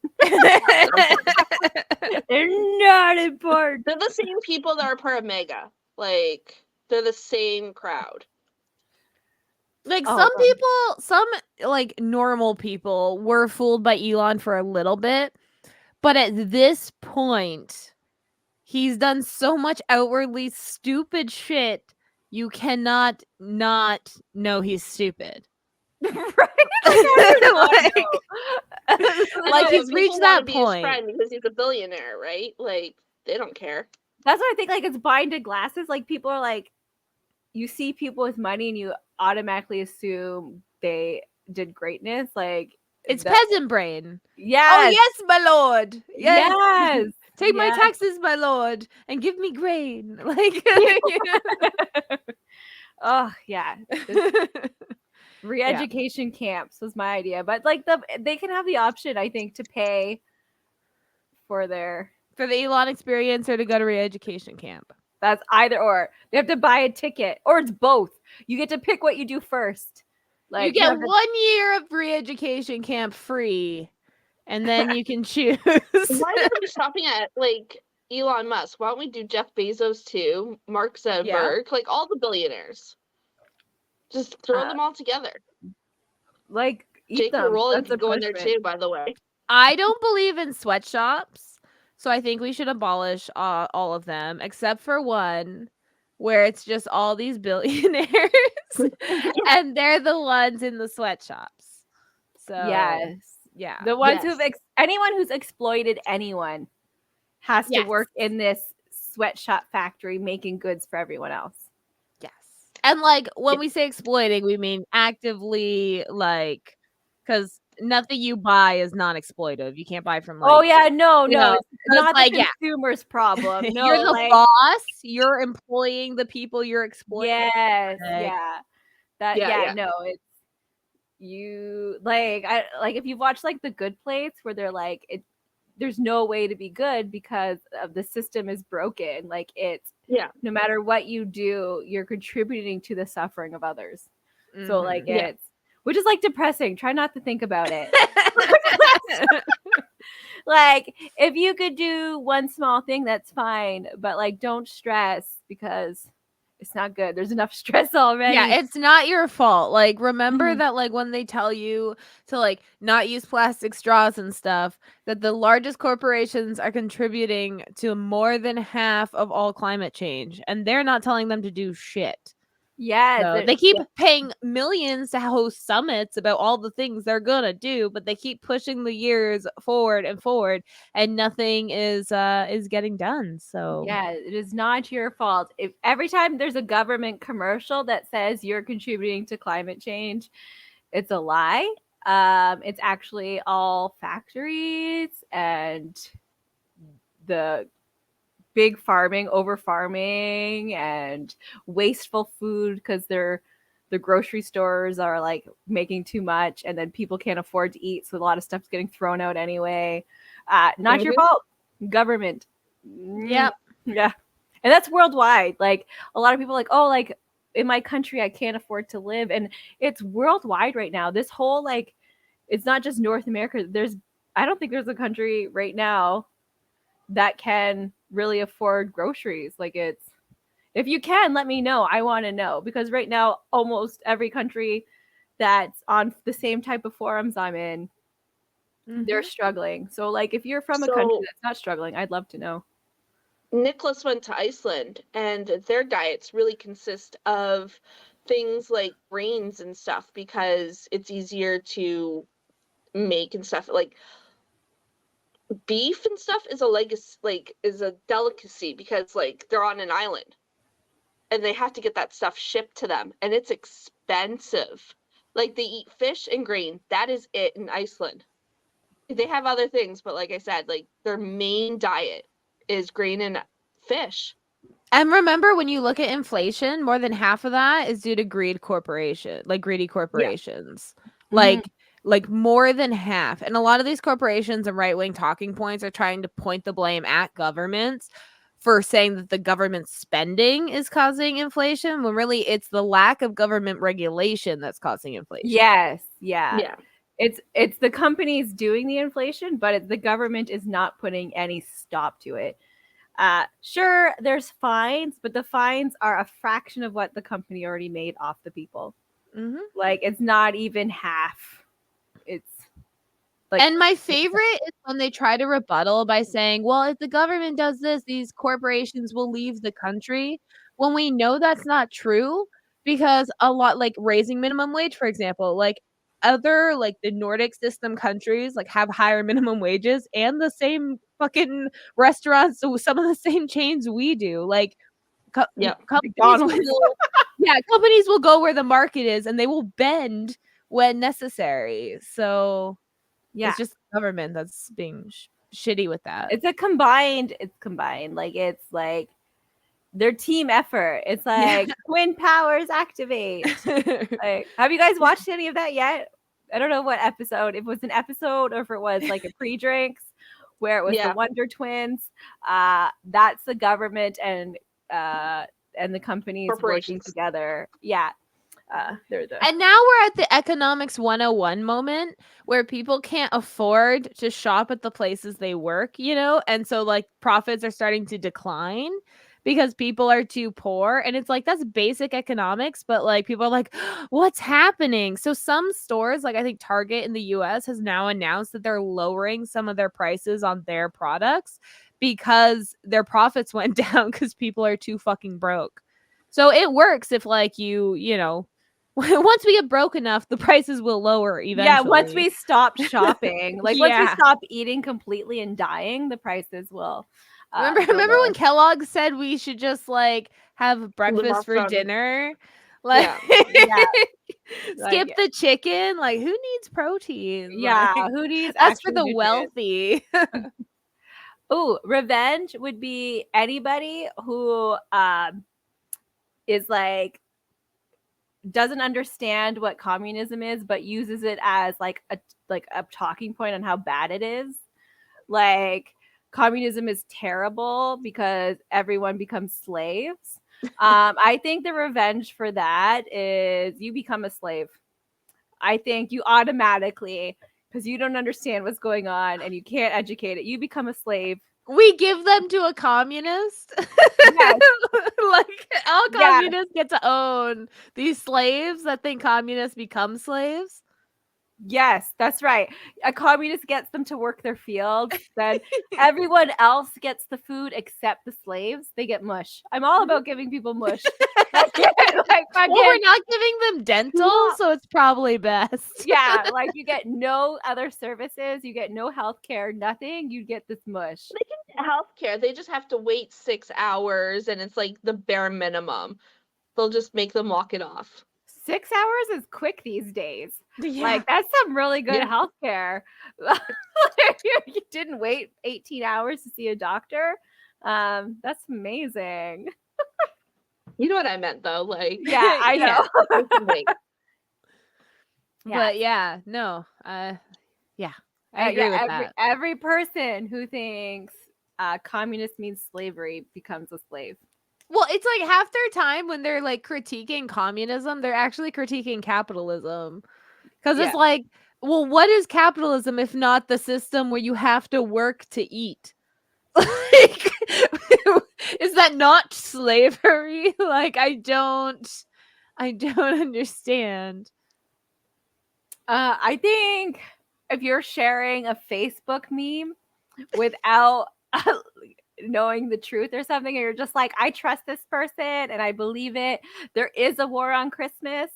Speaker 2: They're not important.
Speaker 3: They're the same people that are part of Mega. Like they're the same crowd.
Speaker 1: Like some people, some like normal people were fooled by Elon for a little bit, but at this point, he's done so much outwardly stupid shit. You cannot not know he's stupid.
Speaker 2: Right?
Speaker 1: like he's reached that point.
Speaker 3: His friend because he's a billionaire, right? Like they don't care.
Speaker 2: That's what I think. Like it's blinded glasses. Like people are like, you see people with money and you automatically assume they did greatness. Like
Speaker 1: it's peasant brain.
Speaker 2: Yes.
Speaker 1: Oh yes, my lord.
Speaker 2: Yes.
Speaker 1: Take my taxes, my lord, and give me grain. Like
Speaker 2: oh yeah. Re-education camps was my idea, but like they can have the option, I think, to pay for the
Speaker 1: Elon experience or to go to re-education camp.
Speaker 2: That's either or. They have to buy a ticket, or it's both. You get to pick what you do first.
Speaker 1: Like you get 1 year of re-education camp free, and then you can choose.
Speaker 3: Why are we stopping at like Elon Musk? Why don't we do Jeff Bezos too, Mark Zuckerberg, like all the billionaires? Just throw them all together.
Speaker 2: Like
Speaker 3: J.K. Rowling could go in there too, by the way.
Speaker 1: I don't believe in sweatshops, so I think we should abolish all of them except for one where it's just all these billionaires and they're the ones in the sweatshops. So yeah,
Speaker 2: the ones who've anyone who's exploited anyone has to work in this sweatshop factory making goods for everyone else.
Speaker 1: And like when we say exploiting, we mean actively, like, because nothing you buy is non-exploitive. You can't buy from
Speaker 2: Oh
Speaker 1: like,
Speaker 2: yeah, no,
Speaker 1: you
Speaker 2: no,
Speaker 1: know,
Speaker 2: it's
Speaker 1: so it's
Speaker 2: not the
Speaker 1: like, yeah,
Speaker 2: consumer's problem.
Speaker 1: you're
Speaker 2: No,
Speaker 1: the
Speaker 2: like
Speaker 1: boss, you're employing the people you're exploiting.
Speaker 2: yes,
Speaker 1: Like,
Speaker 2: yeah. That
Speaker 3: Yeah,
Speaker 2: yeah,
Speaker 3: yeah.
Speaker 2: no, it's you like if you've watched like The Good Place where they're like there's no way to be good because of the system is broken. Like it's
Speaker 3: Yeah.
Speaker 2: no matter what you do, you're contributing to the suffering of others. So like
Speaker 1: mhm.
Speaker 3: Yeah.
Speaker 2: it's which is like depressing. Try not to think about it. Like if you could do one small thing, that's fine, but like don't stress because it's not good. There's enough stress
Speaker 1: Yeah,
Speaker 2: already.
Speaker 1: it's not your fault. Like, remember
Speaker 2: Mhm.
Speaker 1: that, like, when they tell you to, like, not use plastic straws and stuff, that the largest corporations are contributing to more than half of all climate change, and they're not telling them to do shit.
Speaker 2: Yes,
Speaker 1: So they keep
Speaker 3: Yeah.
Speaker 1: paying millions to host summits about all the things they're gonna do, but they keep pushing the years forward and forward, and nothing is getting done. So
Speaker 2: yeah, it is not your fault. If every time there's a government commercial that says you're contributing to climate change, it's a lie. It's actually all factories and the big farming, over farming, and wasteful food because the grocery stores are like making too much, and then people can't afford to eat, so a lot of stuff's getting thrown out anyway. Not your
Speaker 3: Mhm.
Speaker 2: fault, government. Mm,
Speaker 1: yep.
Speaker 2: yeah, and that's worldwide. Like a lot of people, like oh, like in my country, I can't afford to live, and it's worldwide right now. This whole like, it's not just North America. I don't think there's a country right now that can really afford groceries. Like it's if you can, let me know. I want to know because right now almost every country that's on the same type of forums I'm in, they're
Speaker 1: Mhm.
Speaker 2: struggling. So like if you're from a country
Speaker 3: So
Speaker 2: that's not struggling, I'd love to know.
Speaker 3: Nicholas went to Iceland, and their diets really consist of things like grains and stuff because it's easier to make and stuff. Like beef and stuff is a legacy, like is a delicacy because like they're on an island and they have to get that stuff shipped to them, and it's expensive. Like they eat fish and grain. That is it in Iceland. They have other things, but like I said, like their main diet is grain and fish.
Speaker 1: And remember, when you look at inflation, more than half of that is due to greedy
Speaker 3: Yeah.
Speaker 1: corporations.
Speaker 2: Mhm.
Speaker 1: Like like more than half. And a lot of these corporations and right-wing talking points are trying to point the blame at governments for saying that the government spending is causing inflation, when really it's the lack of government regulation that's causing inflation.
Speaker 2: Yes, yeah.
Speaker 3: Yeah.
Speaker 2: It's the companies doing the inflation, but the government is not putting any stop to it. Sure, there's fines, but the fines are a fraction of what the company already made off the people.
Speaker 1: Mhm.
Speaker 2: Like it's not even half. It's like
Speaker 1: And my favorite is when they try to rebuttal by saying, "Well, if the government does this, these corporations will leave the country." When we know that's not true, because a lot like raising minimum wage, for example, like other like the Nordic system countries like have higher minimum wages and the same fucking restaurants, so some of the same chains we do. Like
Speaker 3: Yeah.
Speaker 1: companies
Speaker 2: McDonald's.
Speaker 1: will yeah, companies will go where the market is and they will bend when necessary. So
Speaker 2: Yeah.
Speaker 1: it's just the government that's being shitty with that.
Speaker 2: It's combined. Like it's like their team effort. It's
Speaker 1: Yeah.
Speaker 2: like twin powers activate. Like, have you guys watched any of that yet? I don't know what episode. If it was an episode or if it was like a pre-drinks where it was the
Speaker 3: Yeah.
Speaker 2: Wonder Twins. That's the government uh and the companies working
Speaker 3: Corporations.
Speaker 2: together. Yeah. They're the
Speaker 1: And now we're at the economics 101 moment where people can't afford to shop at the places they work, you know? And so like profits are starting to decline because people are too poor. And it's like that's basic economics, but like people are like, what's happening? So some stores, like I think Target in the US, has now announced that they're lowering some of their prices on their products because their profits went down because people are too fucking broke. So it works if like you know, once we get broke enough, the prices will lower
Speaker 2: yeah, once
Speaker 1: eventually.
Speaker 2: we stop shopping, like once we
Speaker 1: Yeah.
Speaker 2: stop eating completely and dying, the prices will
Speaker 1: Remember
Speaker 2: go
Speaker 1: remember when
Speaker 2: lower.
Speaker 1: Kellogg said we should just, like, have
Speaker 3: Live
Speaker 1: breakfast
Speaker 3: off
Speaker 1: for dinner? Like,
Speaker 3: Yeah.
Speaker 2: Yeah, like
Speaker 1: skip the chicken. Like, who needs protein?
Speaker 2: yeah,
Speaker 1: Like,
Speaker 2: who needs
Speaker 1: that's for
Speaker 2: actual
Speaker 1: the
Speaker 2: nutrients?
Speaker 1: wealthy.
Speaker 2: Oh, revenge would be anybody who is like doesn't understand what communism is, but uses it as like a talking point on how bad it is. Like communism is terrible because everyone becomes slaves. I think the revenge for that is you become a slave. I think you automatically, because you don't understand what's going on and you can't educate it, you become a slave.
Speaker 1: We give them to a communist.
Speaker 2: Yes,
Speaker 1: Like, all
Speaker 2: yeah,
Speaker 1: communists get to own these slaves that think communists become slaves.
Speaker 2: yes, that's right. A communist gets them to work their fields, then everyone else gets the food except the slaves. They get mush. I'm all about giving people mush. Like, like
Speaker 1: Well, we're
Speaker 2: fucking
Speaker 1: not giving them dental, so it's probably best.
Speaker 2: yeah, like you get no other services, you get no health care, nothing. You get this mush.
Speaker 3: They can get healthcare. They just have to wait 6 hours, and it's like the bare minimum. They'll just make them walk it off.
Speaker 2: 6 hours is quick these days.
Speaker 1: Yeah.
Speaker 2: Like that's some really good
Speaker 3: Yeah.
Speaker 2: health care. You didn't wait 18 hours to see a doctor. That's amazing.
Speaker 3: You know what I meant, though. Like,
Speaker 2: Yeah, I
Speaker 1: Yeah.
Speaker 2: know.
Speaker 3: they can wait.
Speaker 1: But yeah, no. Yeah. I agree with that.
Speaker 2: Every person who thinks communist means slavery becomes a slave.
Speaker 1: Well, it's like half their time when they're like critiquing communism, they're actually critiquing capitalism. Because
Speaker 2: Yeah.
Speaker 1: it's like, well, what is capitalism if not the system where you have to work to eat? Like, is that not slavery? Like, I don't understand.
Speaker 2: I think if you're sharing a Facebook meme without knowing the truth or something, and you're just like, I trust this person and I believe it. There is a war on Christmas.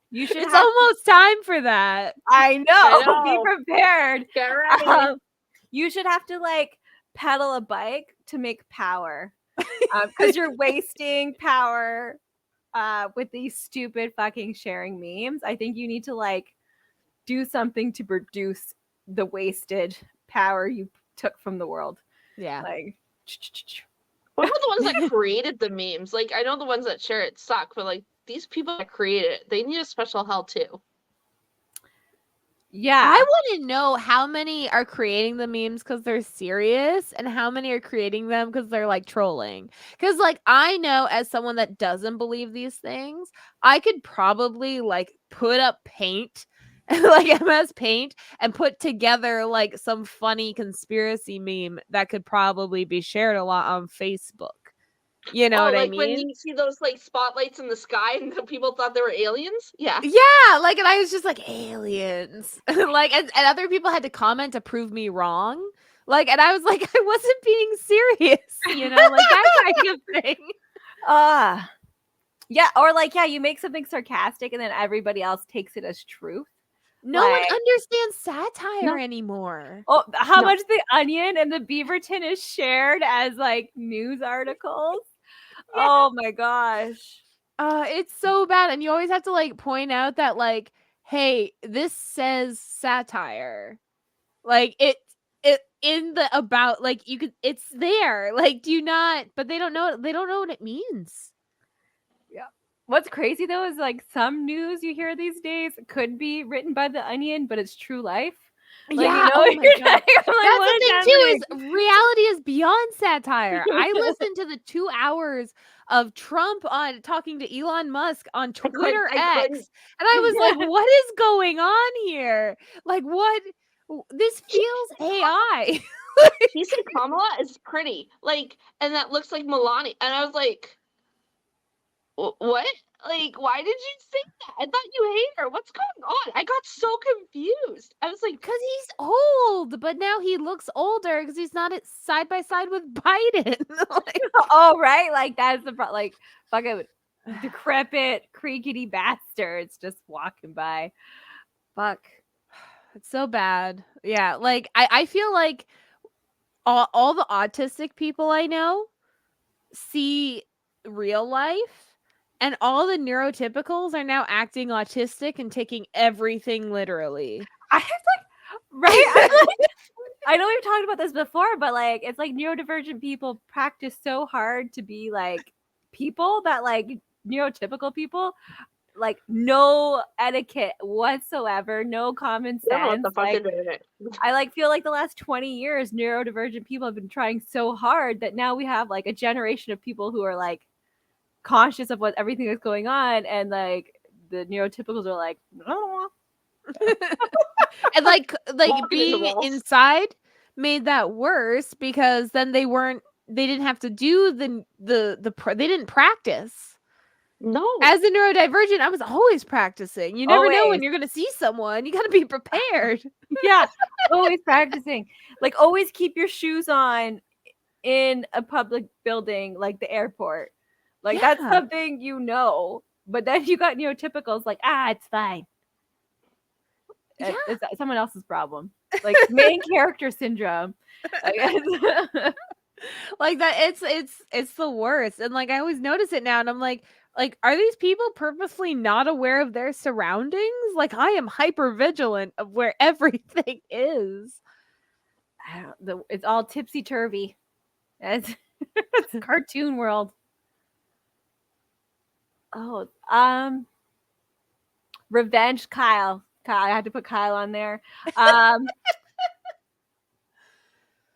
Speaker 2: You should
Speaker 1: It's
Speaker 2: have.
Speaker 1: almost time for that.
Speaker 2: I know.
Speaker 3: I
Speaker 2: Be
Speaker 3: know.
Speaker 2: prepared.
Speaker 3: Get ready.
Speaker 2: You should have to like pedal a bike to make power, because you're wasting power with these stupid fucking sharing memes. I think you need to like do something to produce the wasted power you took from the world.
Speaker 1: Yeah.
Speaker 2: Like,
Speaker 3: What about the ones that created the memes? Like, I know the ones that share it suck, but like these people that created it, they need a special hell too.
Speaker 2: yeah.
Speaker 1: I want to know how many are creating the memes because they're serious and how many are creating them because they're like trolling. Because, like, I know as someone that doesn't believe these things, I could probably like put up paint like MS Paint and put together like some funny conspiracy meme that could probably be shared a lot on Facebook. You know
Speaker 3: Oh,
Speaker 1: what I
Speaker 3: like when
Speaker 1: mean?
Speaker 3: you see those like spotlights in the sky and the people thought they were aliens? Yeah.
Speaker 1: Yeah, like, and I was just like, aliens. Like, and other people had to comment to prove me wrong. Like, and I was like, I wasn't being serious, you know, like that kind of thing.
Speaker 2: Yeah, or like, yeah, you make something sarcastic and then everybody else takes it as truth.
Speaker 1: No one
Speaker 2: Like,
Speaker 1: understands satire
Speaker 3: No.
Speaker 1: anymore.
Speaker 2: oh, how
Speaker 3: No.
Speaker 2: much the Onion and the Beaverton is shared as like news articles. Oh my gosh.
Speaker 1: It's so bad. And you always have to like point out that, like, hey, this says satire. Like, it in the about, like, you could, it's there. Like, do you not, but they don't know what it means.
Speaker 2: What's crazy though is like some news you hear these days could be written by the Onion, but it's true life. Like,
Speaker 1: Yeah, oh my
Speaker 2: you're
Speaker 1: God.
Speaker 2: like,
Speaker 1: That's
Speaker 2: what
Speaker 1: the
Speaker 2: is
Speaker 1: thing too, is
Speaker 2: happening?
Speaker 1: reality is beyond satire. I listened to the 2 hours of Trump on talking to Elon Musk on Twitter
Speaker 3: I
Speaker 1: X,
Speaker 3: couldn't.
Speaker 1: and I was like, what is going on here? Like, what? This feels AI.
Speaker 3: He said Kamala is pretty. Like, and that looks like Melania. And I was like, what? Like, why did you say that? I thought you hate her. What's going on? I got so confused. I was like,
Speaker 1: Because he's old, but now he looks older because he's not side by side with Biden. Like,
Speaker 2: Oh, right. Like that's the like fucking decrepit, creaky bastards just walking by. Fuck.
Speaker 1: it's so bad. Yeah, like, I feel like all the autistic people I know see real life And all the neurotypicals are now acting autistic and taking everything literally.
Speaker 2: I was like, right? I'm like, I know we've talked about this before, but like, it's like neurodivergent people practice so hard to be like people that like neurotypical people, like no etiquette whatsoever, no common
Speaker 3: I don't know what the
Speaker 2: sense.
Speaker 3: fuck
Speaker 2: Like,
Speaker 3: they're doing.
Speaker 2: I like feel like the last 20 years, neurodivergent people have been trying so hard that now we have like a generation of people who are like conscious of what everything that's going on, and like the neurotypicals are like, no.
Speaker 1: And like
Speaker 3: Walking into
Speaker 1: being
Speaker 3: walls.
Speaker 1: inside made that worse because then they didn't have to do they didn't practice.
Speaker 3: No.
Speaker 1: As a neurodivergent, I was always practicing. You never know
Speaker 2: Always.
Speaker 1: when you're going to see someone. You got to be prepared.
Speaker 2: Yeah, always practicing. Like, always keep your shoes on in a public building like the airport. Like, that's
Speaker 1: Yeah.
Speaker 2: something you know. But then you got neurotypicals like, it's fine.
Speaker 1: Yeah.
Speaker 2: It's someone else's problem. Like, main character syndrome, I guess.
Speaker 1: Like that, it's the worst. And like I always notice it now, and I'm like, are these people purposely not aware of their surroundings? Like, I am hyper vigilant of where everything is.
Speaker 2: It's all tipsy turvy. It's cartoon world. Oh, revenge Kyle. I had to put Kyle on there.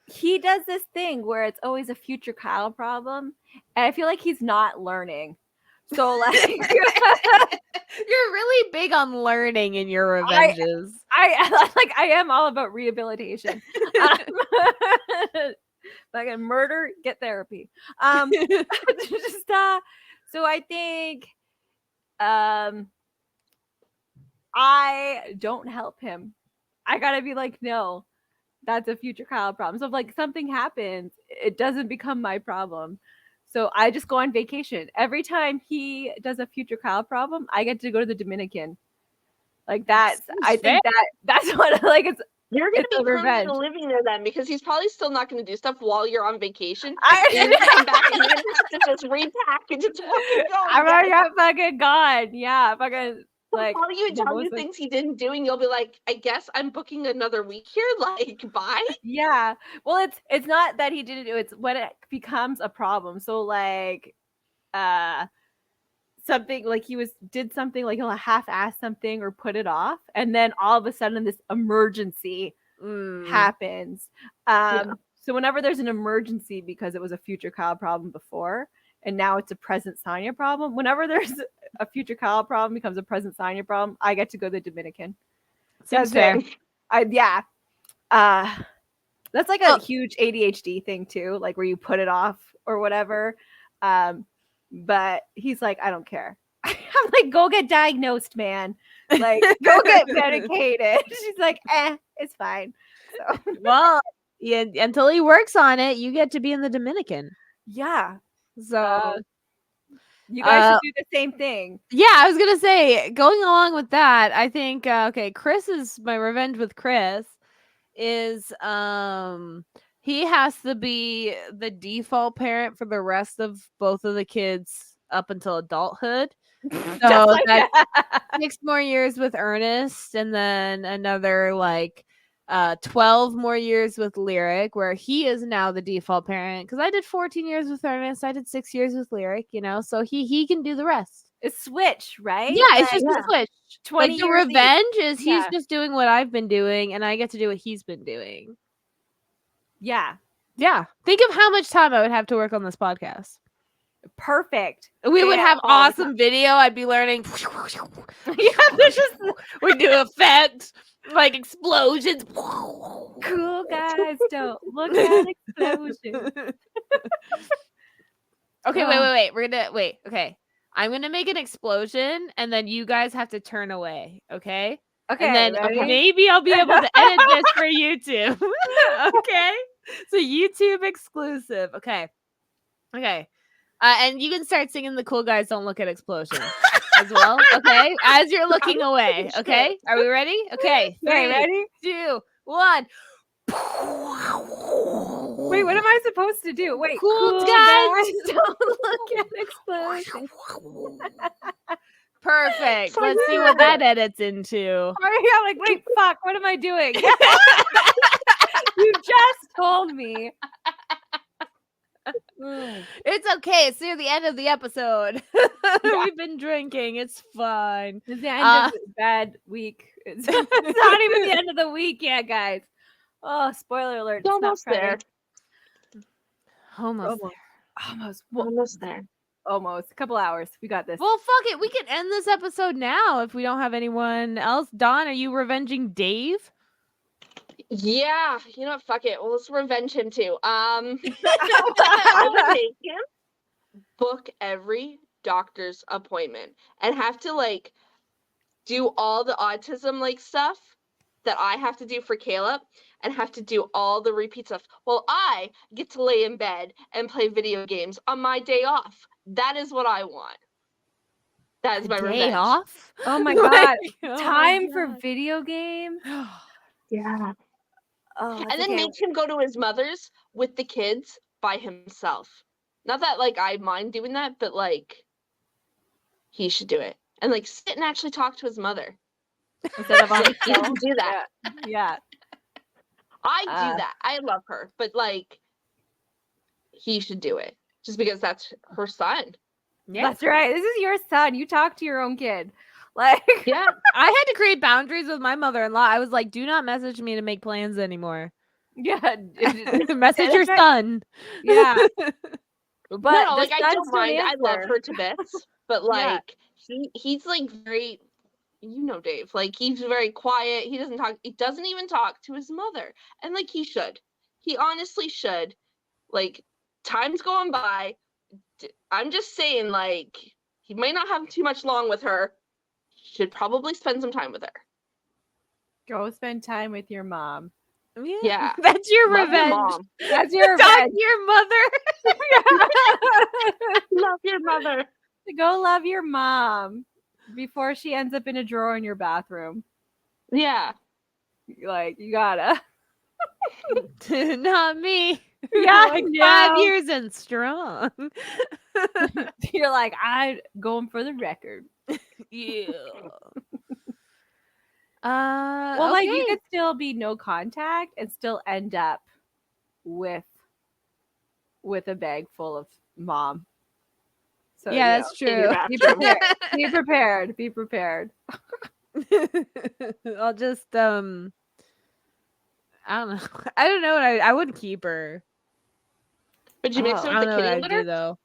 Speaker 2: He does this thing where it's always a future Kyle problem, and I feel like he's not learning. So like,
Speaker 1: You're really big on learning in your revenges.
Speaker 2: I am all about rehabilitation. Like a murder, get therapy. Just so I think I don't help him. I gotta be like, no, that's a future Kyle problem. So if like something happens, it doesn't become my problem. So I just go on vacation. Every time he does a future Kyle problem, I get to go to the Dominican. Like that's I think that's what like it's.
Speaker 3: You're gonna
Speaker 2: It's a
Speaker 3: be
Speaker 2: revenge.
Speaker 3: permanently living there then, because he's probably still not gonna do stuff while you're on vacation. And
Speaker 2: I
Speaker 3: you're gonna come back and you're gonna have to just repack and just fucking go.
Speaker 2: I'm already fucking gone. Yeah, fucking like.
Speaker 3: How do you tell you things he didn't do, and you'll be like, I guess I'm booking another week here. Like, bye.
Speaker 2: Yeah. Well, it's not that he didn't do it, it's when it becomes a problem. So like something like he did something like he'll half-ass something or put it off, and then all of a sudden this emergency happens. So whenever there's an emergency because it was a future Kyle problem before and now it's a present Sonya problem, whenever there's a future Kyle problem becomes a present Sonya problem, I get to go to the Dominican.
Speaker 1: Seems fair.
Speaker 2: That's like a huge ADHD thing too, like where you put it off or whatever. But he's like, I don't care. I'm like, go get diagnosed, man. Like, go get medicated. She's like, it's fine. So.
Speaker 1: Well, yeah, until he works on it, you get to be in the Dominican.
Speaker 2: Yeah.
Speaker 1: So
Speaker 2: you guys should do the same thing.
Speaker 1: Yeah, I was gonna say, going along with that, I think Chris is my revenge with Chris is he has to be the default parent for the rest of both of the kids up until adulthood. So
Speaker 2: like
Speaker 1: that's 6 more years with Ernest, and then another like 12 more years with Lyric, where he is now the default parent. Because I did 14 years with Ernest, I did 6 years with Lyric, so he can do the rest.
Speaker 2: It's switch, right?
Speaker 1: Yeah, it's just a switch.
Speaker 2: 20
Speaker 1: like the
Speaker 2: years
Speaker 1: revenge is he's just doing what I've been doing, and I get to do what he's been doing.
Speaker 2: Yeah.
Speaker 1: Yeah. Think of how much time I would have to work on this podcast.
Speaker 2: Perfect.
Speaker 1: We would have awesome video. I'd be learning. We do effects like explosions.
Speaker 2: Cool guys don't look at explosions.
Speaker 1: Okay, wait. We're gonna wait. Okay, I'm gonna make an explosion, and then you guys have to turn away. Okay.
Speaker 2: Okay.
Speaker 1: And then
Speaker 2: ready?
Speaker 1: maybe I'll be able to edit this for YouTube. Okay. So YouTube exclusive. Okay. And you can start singing the Cool Guys Don't Look at Explosions as well. Okay. As you're looking away. Okay. Are we ready? Okay. 3,
Speaker 2: ready?
Speaker 1: 2, 1.
Speaker 2: Wait, what am I supposed to do? Wait,
Speaker 1: Cool
Speaker 2: cool
Speaker 1: guys.
Speaker 2: guys, don't look at explosion.
Speaker 1: Perfect.
Speaker 3: So
Speaker 1: Let's see what that edits into.
Speaker 2: I'm like, wait, fuck, what am I doing? You just told me.
Speaker 1: It's okay. It's near the end of the episode. We've been drinking. It's fine.
Speaker 2: It's the end of a bad week. It's not even the end of the week yet, guys. Oh, spoiler alert. It's not
Speaker 3: almost
Speaker 2: Friday.
Speaker 3: there.
Speaker 1: Almost.
Speaker 2: Almost.
Speaker 3: Almost there.
Speaker 2: Almost. A couple hours. We got this.
Speaker 1: Well, fuck it. We can end this episode now if we don't have anyone else. Don, are you revenging Dave?
Speaker 3: Yeah, you know what? Fuck it. Well, let's revenge him too. I would make him book every doctor's appointment and have to like do all the autism like stuff that I have to do for Caleb and have to do all the repeat stuff. Well, I get to lay in bed and play video games on my day off. That is what I want. That is my
Speaker 1: Day
Speaker 3: revenge.
Speaker 1: off?
Speaker 2: Oh my
Speaker 1: Like,
Speaker 2: god.
Speaker 1: oh my
Speaker 2: Time for
Speaker 1: God.
Speaker 2: video games.
Speaker 3: Yeah.
Speaker 2: Oh,
Speaker 3: And then make him go to his mother's with the kids by himself. Not that like I mind doing that, but like he should do it. And like sit and actually talk to his mother.
Speaker 2: instead of on
Speaker 3: Like,
Speaker 2: the
Speaker 3: he
Speaker 2: phone.
Speaker 3: can do that.
Speaker 2: Yeah.
Speaker 3: I do that. I love her, but like he should do it just because that's her son.
Speaker 1: Yeah.
Speaker 2: That's right. This is your son. You talk to your own kid. Like,
Speaker 3: Yeah.
Speaker 1: I had to create boundaries with my mother-in-law. I was like, do not message me to make plans anymore.
Speaker 2: yeah.
Speaker 1: Message your son.
Speaker 2: Yeah. But
Speaker 3: no,
Speaker 2: the
Speaker 3: like I
Speaker 2: sons
Speaker 3: don't mind. I love
Speaker 2: answer.
Speaker 3: her to bits, but
Speaker 2: Yeah.
Speaker 3: like he's like very, you know, Dave. Like he's very quiet. He doesn't talk. He doesn't even talk to his mother, and like he should. He honestly should. Like time's going by. I'm just saying, like he might not have too much long with her. Should probably spend some time with her.
Speaker 2: Go spend time with your mom.
Speaker 3: Yeah.
Speaker 1: That's your
Speaker 3: Love your
Speaker 1: revenge.
Speaker 3: mom.
Speaker 2: That's your
Speaker 1: Talk
Speaker 2: revenge.
Speaker 1: to your mother.
Speaker 3: Love your mother.
Speaker 2: Go love your mom before she ends up in a drawer in your bathroom.
Speaker 3: Yeah.
Speaker 2: Like, you gotta.
Speaker 1: Not me.
Speaker 2: Yeah,
Speaker 1: Like
Speaker 2: no.
Speaker 1: 5 years and strong.
Speaker 2: You're like, I'm going for the record.
Speaker 1: Yeah.
Speaker 2: Well, like you
Speaker 1: okay.
Speaker 2: could still be no contact and still end up with a bag full of mom. So
Speaker 1: Yeah,
Speaker 2: you
Speaker 1: that's
Speaker 3: In your
Speaker 1: true.
Speaker 2: Be
Speaker 3: bathroom.
Speaker 2: prepared. Be prepared. Be prepared.
Speaker 1: I'll just I don't know. I don't know what I wouldn't keep her.
Speaker 3: Would you mix
Speaker 2: Oh,
Speaker 3: it
Speaker 1: I
Speaker 3: with
Speaker 1: don't
Speaker 3: the
Speaker 1: know what
Speaker 3: kitty
Speaker 1: I'd do
Speaker 3: litter?
Speaker 1: though.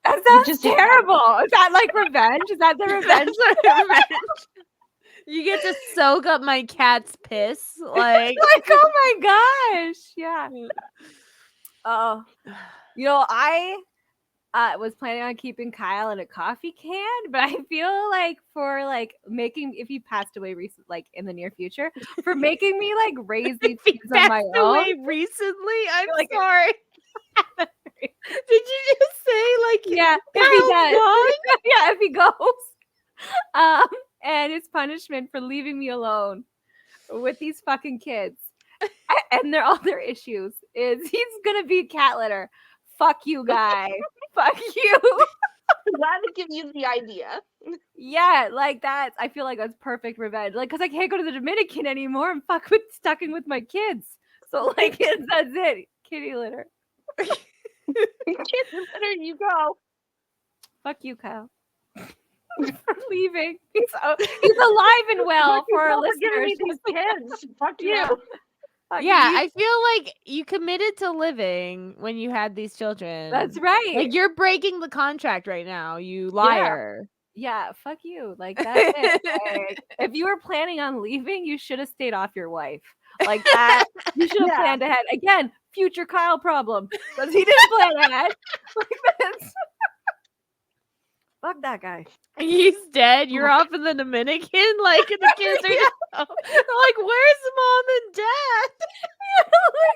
Speaker 2: That sounds
Speaker 3: just do
Speaker 2: terrible. Is that like revenge? Is that the revenge?
Speaker 1: That's my revenge. You get to soak up my cat's piss. Like,
Speaker 2: Like, oh my gosh. Yeah. Oh, you know, I was planning on keeping Kyle in a coffee can, but I feel like for like making, if he passed away recently, like in the near future, for making me like raise these
Speaker 1: if he
Speaker 2: kids on my
Speaker 1: passed
Speaker 2: own.
Speaker 1: away recently, I'm
Speaker 2: Like-
Speaker 1: sorry. Did you just say like
Speaker 2: Yeah, if he
Speaker 1: Kyle's
Speaker 2: does.
Speaker 1: gone?
Speaker 2: Yeah, if he goes. And his punishment for leaving me alone with these fucking kids and all their issues is he's gonna be cat litter. Fuck you, guy. Fuck you.
Speaker 3: Glad to give you the idea.
Speaker 2: Yeah, like that. I feel like that's perfect revenge. Like, cause I can't go to the Dominican anymore. I'm stuck in with my kids. So like, that's it. Kitty litter.
Speaker 3: There you go.
Speaker 2: Fuck you, Kyle. For leaving. He's alive and well for our
Speaker 3: Don't forget
Speaker 2: listeners.
Speaker 3: me these kids. Fuck you.
Speaker 2: Yeah. Fuck
Speaker 1: Yeah,
Speaker 2: you.
Speaker 1: I feel like you committed to living when you had these children.
Speaker 2: That's right.
Speaker 1: Like you're breaking the contract right now, you liar.
Speaker 2: Yeah, fuck you. Like that's it. Like, if you were planning on leaving, you should have stayed off your wife. Like that. You should have
Speaker 3: Yeah.
Speaker 2: planned ahead. Again, future Kyle problem. Because he didn't plan ahead. Like this. Fuck that guy.
Speaker 1: He's dead. You're off in the Dominican. Like the kids are like, where's mom and dad?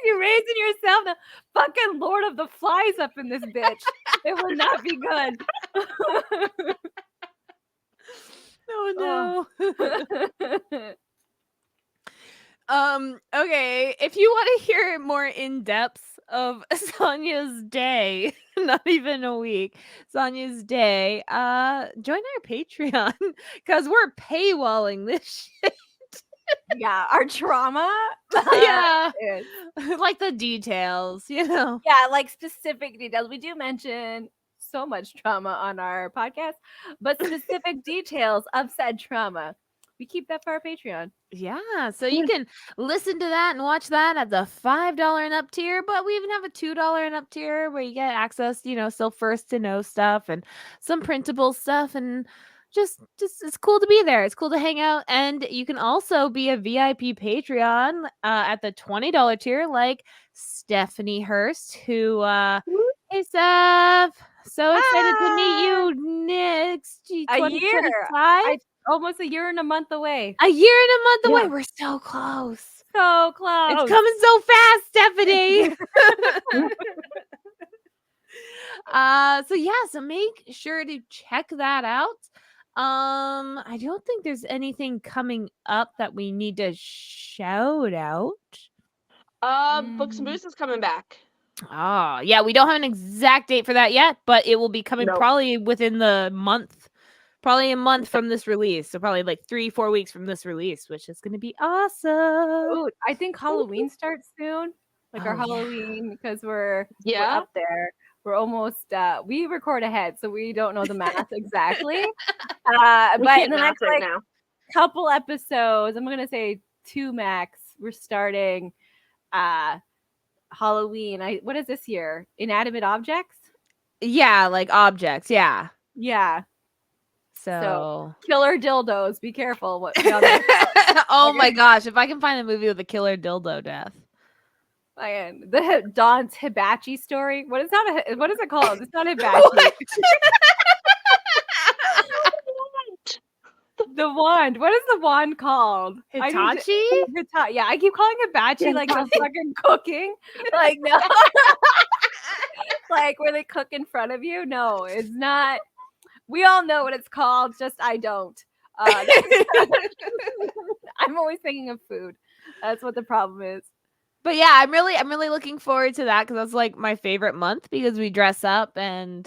Speaker 2: You're raising yourself the fucking Lord of the Flies up in this bitch. It will not be good.
Speaker 1: Oh no. Okay, if you want to hear more in depth of Sonia's day, not even a week, Sonia's day, join our Patreon because we're paywalling this shit.
Speaker 2: Yeah, our trauma
Speaker 1: Yeah.
Speaker 2: is
Speaker 1: Like the details, you know.
Speaker 2: yeah, like specific details. We do mention so much trauma on our podcast, but specific details of said trauma, we keep that for our Patreon.
Speaker 1: Yeah, so you can listen to that and watch that at the $5 and up tier, but we even have a $2 and up tier where you get access, still first to know stuff and some printable stuff and just it's cool to be there. It's cool to hang out and you can also be a VIP Patreon at the $20 tier like Stephanie Hurst who hey Steph, so excited to meet
Speaker 2: Ah,
Speaker 1: you next
Speaker 2: a year.
Speaker 1: 2025.
Speaker 2: I almost a year and a month away.
Speaker 1: A year and a month
Speaker 3: Yeah.
Speaker 1: away. We're so close.
Speaker 2: So
Speaker 1: It's
Speaker 2: close.
Speaker 1: coming so fast, Stephanie. So yeah, so make sure to check that out. I don't think there's anything coming up that we need to shout out.
Speaker 3: Books and Booze is coming back.
Speaker 1: Oh, yeah, we don't have an exact date for that yet, but it will be coming
Speaker 3: No.
Speaker 1: probably within the month. Probably a month from this release. So probably like 3-4 weeks from this release, which is gonna be awesome.
Speaker 2: Ooh, I think Halloween starts soon. Like our
Speaker 1: Oh, yeah.
Speaker 2: Halloween, because we're
Speaker 3: Yeah.
Speaker 2: up there. We're almost we record ahead, so we don't know the math exactly.
Speaker 3: We
Speaker 2: But
Speaker 3: can't
Speaker 2: in the
Speaker 3: math
Speaker 2: next
Speaker 3: right
Speaker 2: like
Speaker 3: now.
Speaker 2: couple episodes, I'm gonna say 2 max, we're starting Halloween. What is this year? Inanimate objects?
Speaker 1: Yeah, like objects, yeah.
Speaker 2: Yeah. So
Speaker 1: So
Speaker 2: killer dildos. Be careful what be on the lookout.
Speaker 1: oh my gosh, if I can find a movie with a killer dildo death.
Speaker 2: The Don's hibachi story. What is it called? It's not hibachi.
Speaker 1: What?
Speaker 2: The wand. What is the wand called?
Speaker 1: Hitachi?
Speaker 2: Yeah, I keep calling hibachi like the
Speaker 3: Hitachi.
Speaker 2: fucking cooking. Like no, like where they cook in front of you. No, it's not. We all know what it's called. Just I don't. I'm always thinking of food. That's what the problem is.
Speaker 1: But yeah, I'm really looking forward to that because that's like my favorite month because we dress up and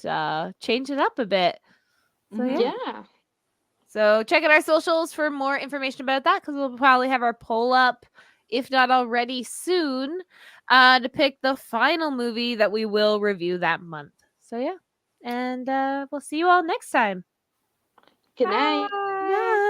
Speaker 1: change it up a bit. So
Speaker 2: Mhm.
Speaker 1: yeah.
Speaker 3: Yeah.
Speaker 1: So check out our socials for more information about that because we'll probably have our poll up, if not already soon, to pick the final movie that we will review that month. So yeah. And we'll see you all next time.
Speaker 3: Good night.
Speaker 2: Bye.
Speaker 1: Bye.